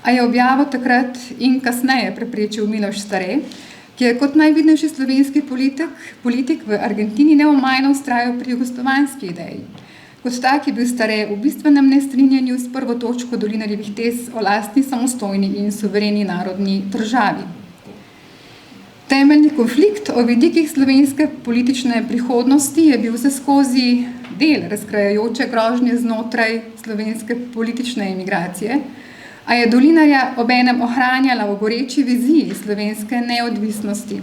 a je objavo takrat in kasneje preprečil Miloš Stare, ki je kot najvidnejši slovenski politik v Argentini neomajno vztrajal pri jugoslovanski ideji. Kot tak je bil Stare v bistvenem nestrinjanju s prvo točko Dolinarjevih tez o lastni, samostojni in suvereni narodni državi. Temeljni konflikt o vidikih slovenske politične prihodnosti je bil vseskozi del razkrajajoče grožnje znotraj slovenske politične emigracije, a je Dolinarja obenem ohranjala v goreči viziji slovenske neodvisnosti.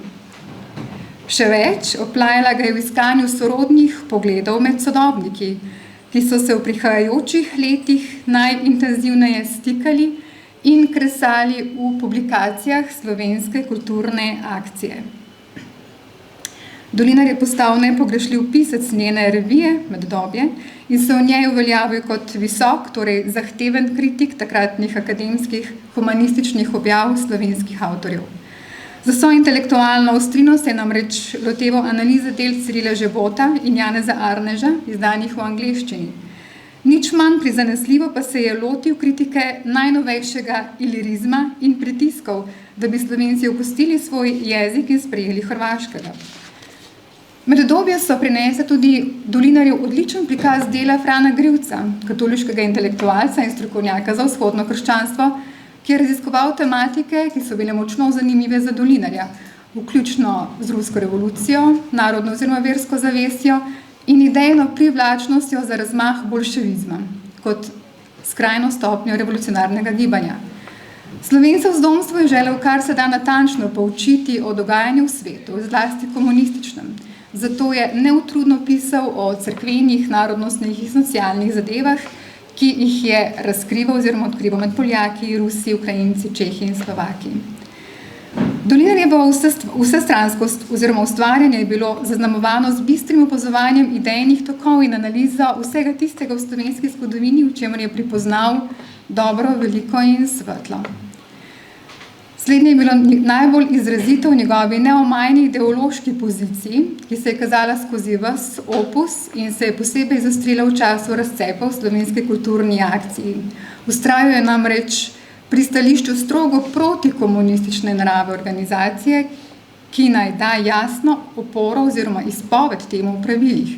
Še več, oplajala ga je v iskanju sorodnih pogledov med sodobniki, ki so se v prihajajočih letih najintenzivneje stikali in kresali v publikacijah slovenske kulturne akcije. Dolinar je postal nepogrešljiv pisec njene revije Meddobje in se v njej uveljavil kot visok, torej zahteven kritik takratnih akademskih humanističnih objav slovenskih avtorjev. Za svojo intelektualno ostrino se je namreč loteval analize del Cirila Žebota in Janeza Arneža, izdanih v angleščini. Nič manj prizanesljivo pa se je lotil kritike najnovejšega ilirizma in pritiskov, da bi Slovenci opustili svoj jezik in sprejeli hrvaškega. Meddobje so prinesle tudi Dolinarjev odličen prikaz dela Frana Grivca, katoliškega intelektualca in strokovnjaka za vzhodno krščanstvo, ki je raziskoval tematike, ki so bile močno zanimive za Dolinarja, vključno z rusko revolucijo, narodno oziroma versko zavestjo in idejno privlačnostjo za razmah bolševizma, kot skrajno stopnjo revolucionarnega gibanja. Slovence v zdomstvu je želel kar se da natančno poučiti o dogajanju v svetu, zlasti komunističnem. Zato je neutrudno pisal o cerkvenih, narodnostnih in socialnih zadevah, ki jih je razkrival oziroma odkrival med Poljaki, Rusi, Ukrajinci, Čehi in Slovaki. Dolinarjevo vsestranskost oziroma ustvarjanje je bilo zaznamovano z bistrim opazovanjem idejnih tokov in analizo vsega tistega v slovenski zgodovini, v čemer je pripoznal dobro, veliko in svetlo. Slednje je bilo najbolj izrazito v njegovi neomajni ideološki poziciji, ki se je kazala skozi ves opus in se je posebej zastrila v času razcepa v slovenski kulturni akciji. Vztrajal je namreč pri stališču strogo protikomunistične narave organizacije, ki naj da jasno oporo oziroma izpoved temu v pravilih,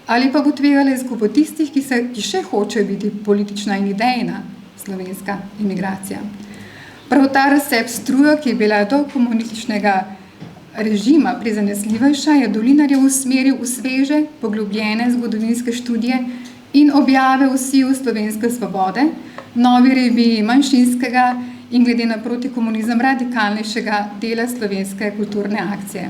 ali pa bo tvegala izgubo tistih, ki še hočejo biti politična in idejna slovenska imigracija. Prav ta razcep strujo, ki je bila do komunističnega režima prizanesljivejša, je Dolinarjev usmeril v sveže, poglobljene zgodovinske študije in objave vsi v slovenske svobode, novi reviji manjšinskega in glede na protikomunizem radikalnejšega dela slovenske kulturne akcije.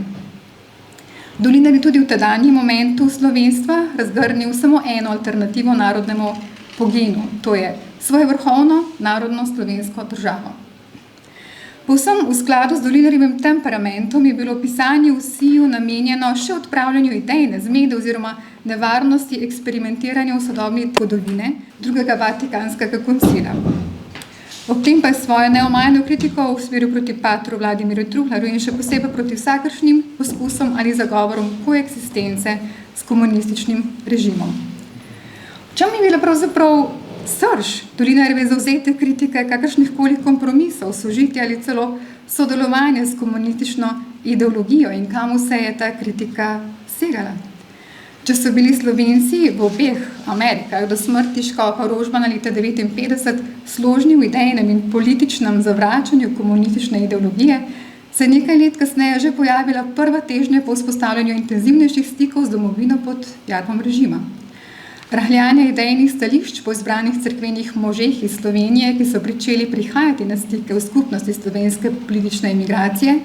Dolinar je tudi v tedanjem momentu slovenstva razgrnil samo eno alternativo narodnemu poginu, to je svoje vrhovno narodno slovensko državo. Povsem v skladu z Dolinarjevim temperamentom je bilo pisanje v Siju namenjeno še odpravljanju idejne zmede oziroma nevarnosti eksperimentiranja v sodobni zgodovine drugega Vatikanskega koncila. Ob tem pa je svojo neomajno kritiko usmeril proti patru Vladimirju Truhlarju in še posebej proti vsakršnim poskusom ali zagovorom koeksistence s komunističnim režimom. V čem je bila pravzaprav srž Dolinarjeve zavzete kritike kakršnihkoli kompromisov, sožitja ali celo sodelovanja s komunistično ideologijo in kam vse je ta kritika segala? Če so bili Slovenci v obeh Amerikah do smrti škofa Rožmana leta 1959 složni v idejnem in političnem zavračanju komunistične ideologije, se je nekaj let kasneje že pojavila prva težnja po vzpostavljanju intenzivnejših stikov z domovino pod jarmom režima. Rahljanje idejnih stališč po izbranih cerkvenih možeh iz Slovenije, ki so pričeli prihajati na stike v skupnosti slovenske politične emigracije,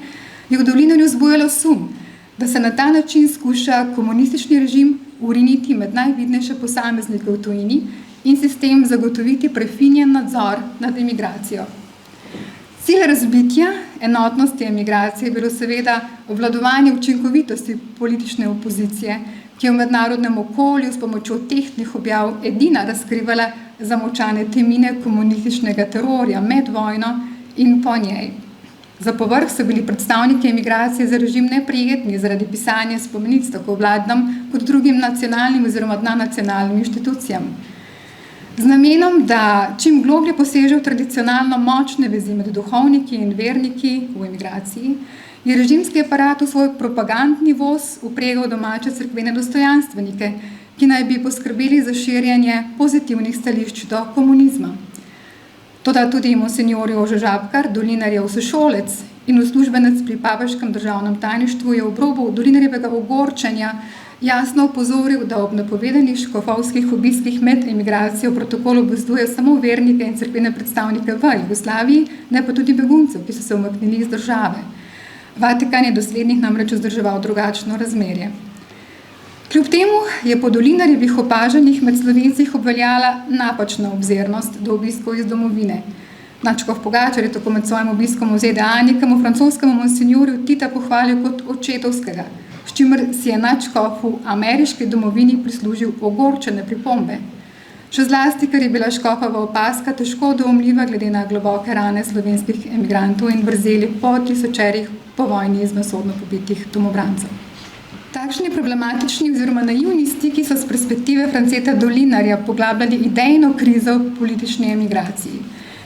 je v Dolinarju vzbujalo sum, da se na ta način skuša komunistični režim uriniti med najvidnejše posameznike v tujini in si s tem zagotoviti prefinjen nadzor nad emigracijo. Cilj razbitja enotnosti emigracije je bilo seveda obvladovanje učinkovitosti politične opozicije, ki je v mednarodnem okolju s pomočjo tehtnih objav edina razkrivala zamolčane temine komunističnega terorja med vojno in po njej. Za povrh so bili predstavniki emigracije za režim neprijetni zaradi pisanja spomenic tako vladnim kot drugim nacionalnim oziroma nadnacionalnim inštitucijam. Z namenom, da čim globlje poseže v tradicionalno močne vezi med duhovniki in verniki v emigraciji, je režimski aparat v svoj propagandni voz upregal domače cerkvene dostojanstvenike, ki naj bi poskrbeli za širjenje pozitivnih stališč do komunizma. Toda tudi monsinjor Jože Žabkar, Dolinarjev sošolec in uslužbenec pri papežskem državnem tajništvu, je ob robu Dolinarjevega ogorčenja jasno opozoril, da ob napovedanih škofovskih obiskih med emigracijo protokol obvezduje samo vernike in cerkvene predstavnike v Jugoslaviji, ne pa tudi beguncev, ki so se umaknili iz države. Vatikan je do slednjih namreč vzdrževal drugačno razmerje. Kljub temu je po Dolinarjevih opažanjih med Slovencih obveljala napačna obzirnost do obiskov iz domovine. Nadškof Pogačar je tako med svojim obiskom v ZDA nekemu francoskemu monsinjorju Tita pohvalil kot očetovskega, s čimer si je nadškof v ameriški domovini prislužil ogorčene pripombe. Še zlasti, ker je bila škofova opaska težko doumljiva glede na globoke rane slovenskih emigrantov in vrzeli po tisočerih po vojni iz masovno pobitih domobrancev. Takšni problematični oziroma naivni stiki so z perspektive Franceta Dolinarja poglabljali idejno krizo v politični emigraciji.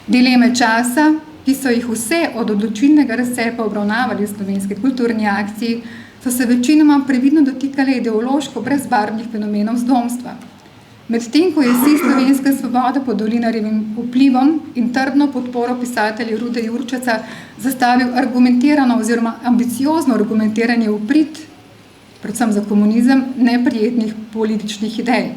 Dileme časa, ki so jih vse od odločilnega razcepa obravnavali v slovenski kulturni akciji, so se večinoma previdno dotikale ideološko brezbarvnih fenomenov zdomstva. Medtem ko je si slovenska svoboda pod Dolinarjevim vplivom in trdno podporo pisatelja Rude Jurčeca zastavil argumentirano oziroma ambiciozno argumentiranje v prid, predvsem za komunizem, neprijetnih političnih idej.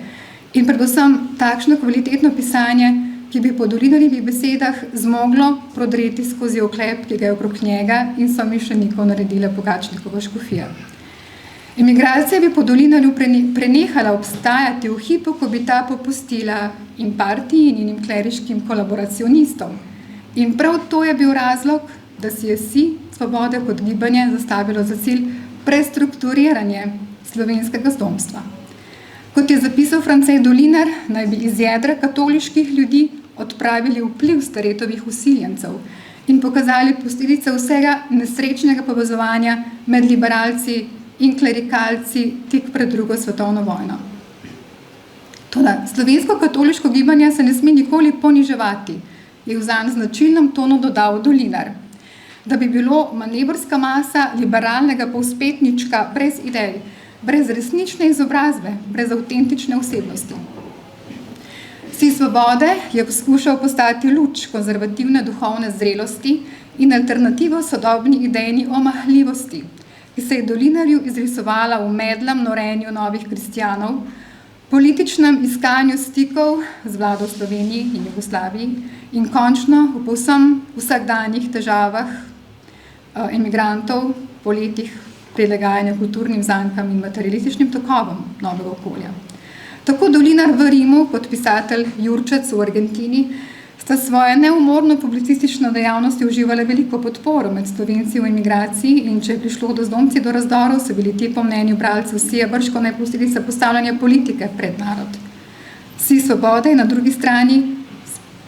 In predvsem takšno kvalitetno pisanje, ki bi po Dolinarjevih besedah zmoglo prodreti skozi oklep, ki ga je okrog njega in somišljenikov naredila Pogačnikova škofija. Emigracija bi po Dolinarju prenehala obstajati v hipu, ko bi ta popustila in partiji in njenim kleriškim kolaboracionistom. In prav to je bil razlog, da si je svobode kot gibanje zastavilo za cilj prestrukturiranje slovenskega zdomstva. Kot je zapisal France Dolinar, naj bi iz jedra katoliških ljudi odpravili vpliv Staretovih vsiljencev in pokazali posledice vsega nesrečnega povezovanja med liberalci in klerikalci tik pred drugo svetovno vojno. Toda slovensko katoliško gibanje se ne sme nikoli poniževati, je v zanj značilnem tonu dodal Dolinar, da bi bilo manevrska masa liberalnega povzpetnička brez idej, brez resnične izobrazbe, brez avtentične osebnosti. Si svobode je poskušal postati luč konzervativne duhovne zrelosti in alternativo sodobni idejni omahljivosti, ki se je Dolinarju izrisovala v medlem norenju novih kristjanov, političnem iskanju stikov z vlado v Sloveniji in Jugoslaviji in končno v povsem vsakdanjih težavah emigrantov po letih prilagajanja kulturnim zankam in materialističnim tokovom novega okolja. Tako Dolinar v Rimu kot pisatelj Jurčec v Argentini sta svoje neumorno publicistično dejavnosti uživale veliko podporo med Slovenci v emigraciji in če je prišlo do zdomci do razdorov, so bili ti po mnenju bralcev vsi brško posledica postavljanja politike pred narod. Vsi Svobode na drugi strani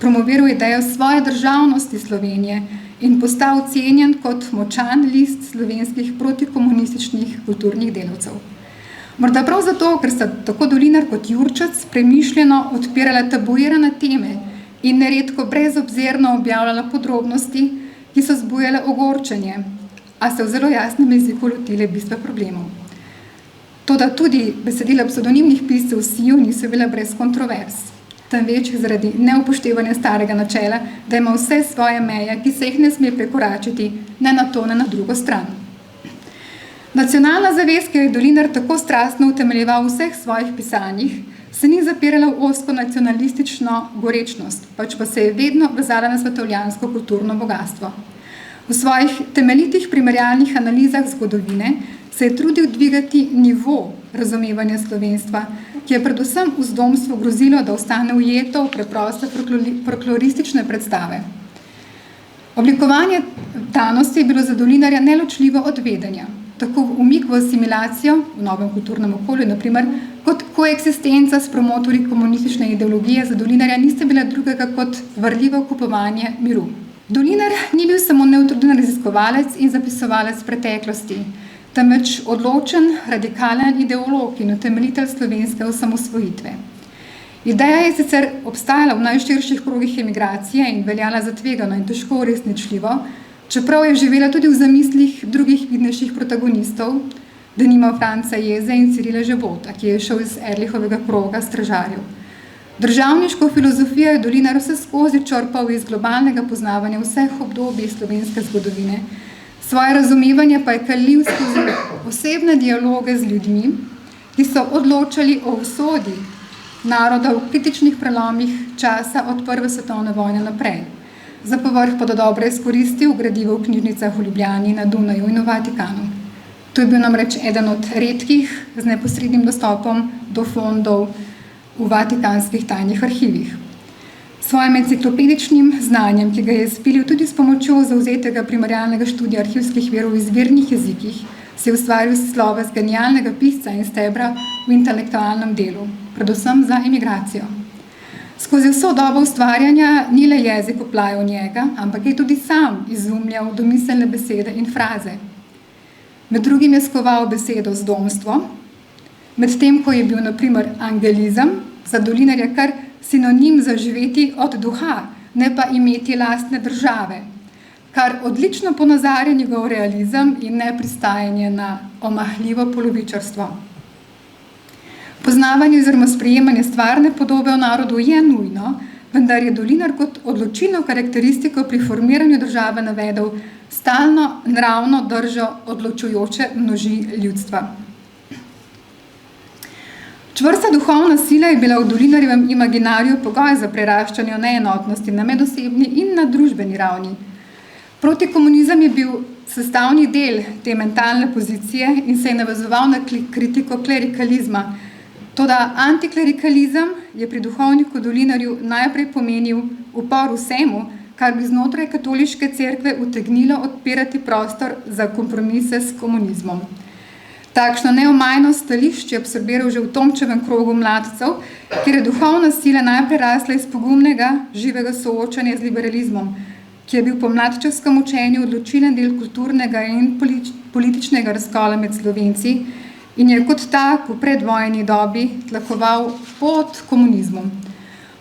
promoviral idejo svoje državnosti Slovenije in postal cenjen kot močan list slovenskih protikomunističnih kulturnih delavcev. Morda prav zato, ker sta tako Dolinar kot Jurčec premišljeno odpirala tabuirane teme in neredko brezobzirno objavljala podrobnosti, ki so zbujale ogorčenje, a se v zelo jasnem jeziku lotile bistva problemov. Toda tudi besedila pseudonimnih piscev Siju niso bile brez kontrovers, temveč zaradi neupoštevanja starega načela, da ima vse svoje meje, ki se jih ne sme prekoračiti, ne na to, ne na drugo stran. Nacionalna zavest, ki jo je Dolinar tako strastno utemeljeval v vseh svojih pisanjih, se ni zapirala v ozko nacionalistično gorečnost, pač pa se je vedno vezala na svetovljansko kulturno bogatstvo. V svojih temeljitih primerjalnih analizah zgodovine se je trudil dvigati nivo razumevanja slovenstva, ki je predvsem v zdomstvu grozilo, da ostane ujeto v preproste folkloristične predstave. Oblikovanje danosti je bilo za Dolinarja neločljivo od vedenja, tako umik v asimilacijo v novem kulturnem okolju, naprimer, kot koeksistenca s promotorji komunistične ideologije za Dolinarja niste bile drugega kot varljivo kupovanje miru. Dolinar ni bil samo neutruden raziskovalec in zapisovalec preteklosti, temveč odločen, radikalen ideolog in utemeljitelj slovenske osamosvojitve. Ideja je sicer obstajala v najširših krogih emigracije in veljala za tvegano in težko uresničljivo, čeprav je živela tudi v zamislih drugih vidnejših protagonistov, denimo Franca Jeze in Cirila Žebota, ki je šel iz Erlichovega kroga stražarjev. Državniško filozofijo je Dolinar vse skozi črpal iz globalnega poznavanja vseh obdobij slovenske zgodovine, svoje razumevanje pa je kalil skozi osebne dialoge z ljudmi, ki so odločali o usodi naroda v kritičnih prelomih časa od Prve svetovne vojne naprej. Za povrh pa dobro izkoristil gradivo v knjižnicah v Ljubljani, na Dunaju in v Vatikanu. To je bil namreč eden od redkih z neposrednim dostopom do fondov v vatikanskih tajnih arhivih. Svojim enciklopedičnim znanjem, ki ga je izpilil tudi s pomočjo zavzetega primarjalnega študija arhivskih virov v izvirnih jezikih, si je ustvaril slove z genialnega pisca in stebra v intelektualnem delu, predvsem za emigracijo. Skozi vso dobo ustvarjanja ni le jezik oplajal njega, ampak je tudi sam izumljal domiselne besede in fraze. Med drugim je skoval besedo zdomstvo, medtem ko je bil na primer angelizem za Dolinarja kar sinonim za živeti od duha, ne pa imeti lastne države, kar odlično ponazarja njegov realizem in nepristajanje na omahljivo polovičarstvo. Poznavanje oziroma sprejemanje stvarne podobe o narodu je nujno, vendar je Dolinar kot odločilno karakteristiko pri formiranju države navedel stalno nravno držo odločujoče množi ljudstva. Čvrsta duhovna sila je bila v Dolinarjevem imaginariju pogoj za preraščanje neenotnosti na medosebni in na družbeni ravni. Protikomunizem je bil sestavni del te mentalne pozicije in se je navezoval na kritiko klerikalizma. Toda antiklerikalizem je pri duhovniku Dolinarju najprej pomenil upor vsemu, kar bi znotraj katoliške cerkve utegnilo odpirati prostor za kompromise s komunizmom. Takšno neomajno stališče je absorbiral že v Tomčevem krogu mladcev, kjer je duhovna sila najprej rasla iz pogumnega, živega soočanja z liberalizmom, ki je bil po mladčevskem učenju odločilen del kulturnega in političnega razkola med Slovenci in je kot tak v predvojni dobi tlakoval pod komunizmom.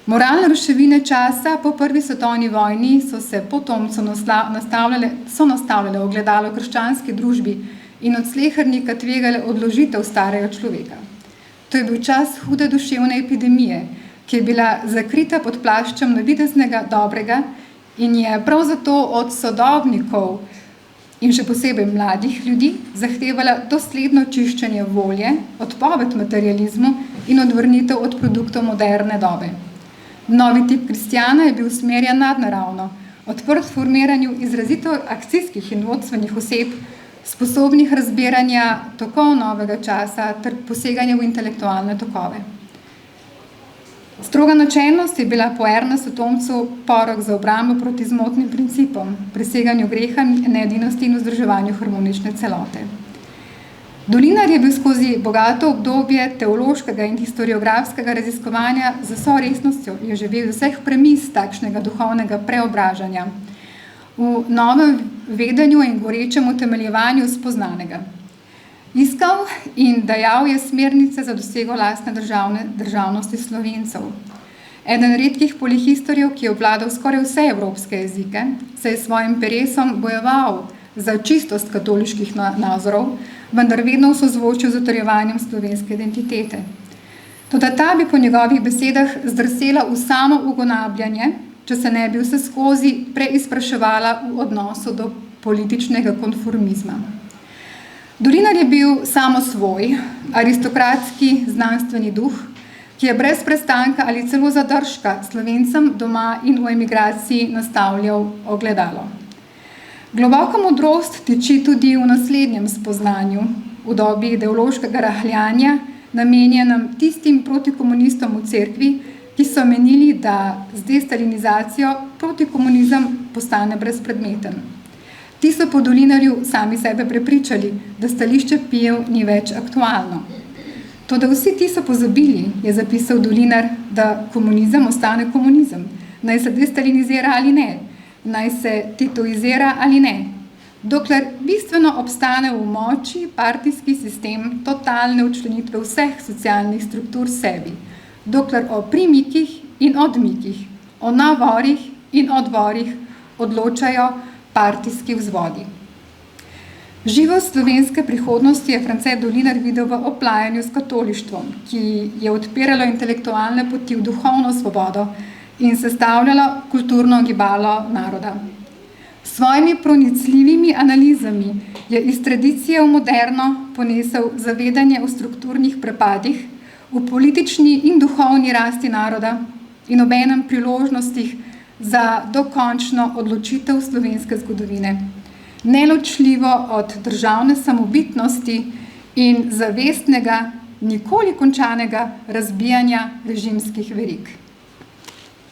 Moralne ruševine časa po Prvi svetovni vojni so se potomcev nastavljale ogledalo krščanski družbi in od slehernika tvegale odložitev starega človeka. To je bil čas hude duševne epidemije, ki je bila zakrita pod plaščem navideznega dobrega in je prav zato od sodobnikov in še posebej mladih ljudi zahtevala dosledno čiščenje volje, odpoved materializmu in odvrnitev od produktov moderne dobe. Novi tip kristjana je bil usmerjen nadnaravno, odprt formiranju izrazito akcijskih in vodstvenih oseb, sposobnih razbiranja tokov novega časa ter poseganja v intelektualne tokove. Stroga načelnost je bila po Ernestu Tomcu porok za obrambo proti zmotnim principom, preseganju greha, needinosti in vzdrževanju harmonične celote. Dolinar je bil skozi bogato obdobje teološkega in historiografskega raziskovanja z vso resnostjo je živel vseh premis takšnega duhovnega preobražanja v novem vedenju in gorečem utemeljevanju spoznanega. Iskal in dajal je smernice za dosego lastne državnosti Slovencev. Eden redkih polihistorjev, ki je obvladal skoraj vse evropske jezike, se je s svojim peresom bojeval za čistost katoliških nazorov, vendar vedno v sozvočju z utrjevanjem slovenske identitete. Toda ta bi po njegovih besedah zdrsela v samo ugonabljanje, če se ne bi vse skozi preizpraševala v odnosu do političnega konformizma. Dolinar je bil samo svoj, aristokratski znanstveni duh, ki je brez prestanka ali celo zadržka Slovencem doma in v emigraciji nastavljal ogledalo. Globoka modrost tiči tudi v naslednjem spoznanju, v dobi ideološkega rahljanja, namenjenem tistim protikomunistom v cerkvi, ki so menili, da z destalinizacijo protikomunizem postane brezpredmeten. Ti so po Dolinarju sami sebe prepričali, da stališče Pijev ni več aktualno. Toda vsi ti so pozabili, je zapisal Dolinar, da komunizem ostane komunizem, naj se destalinizira ali ne, naj se titoizira ali ne. Dokler bistveno obstane v moči partijski sistem totalne učlenitve vseh socialnih struktur sebi, dokler o primikih in odmikih, o navorih in odvorih odločajo partijski vzvodi. Živost slovenske prihodnosti je France Dolinar videl v oplajanju s katolištvom, ki je odpiralo intelektualne poti v duhovno svobodo in sestavljalo kulturno gibalo naroda. S svojimi pronicljivimi analizami je iz tradicije v moderno ponesel zavedanje o strukturnih prepadih, v politični in duhovni rasti naroda in obenem priložnostih za dokončno odločitev slovenske zgodovine, neločljivo od državne samobitnosti in zavestnega, nikoli končanega razbijanja režimskih verig.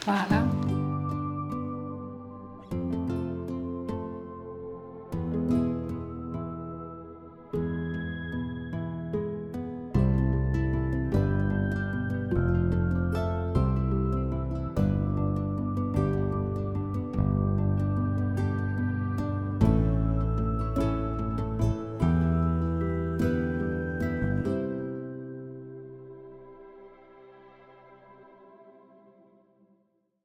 Hvala.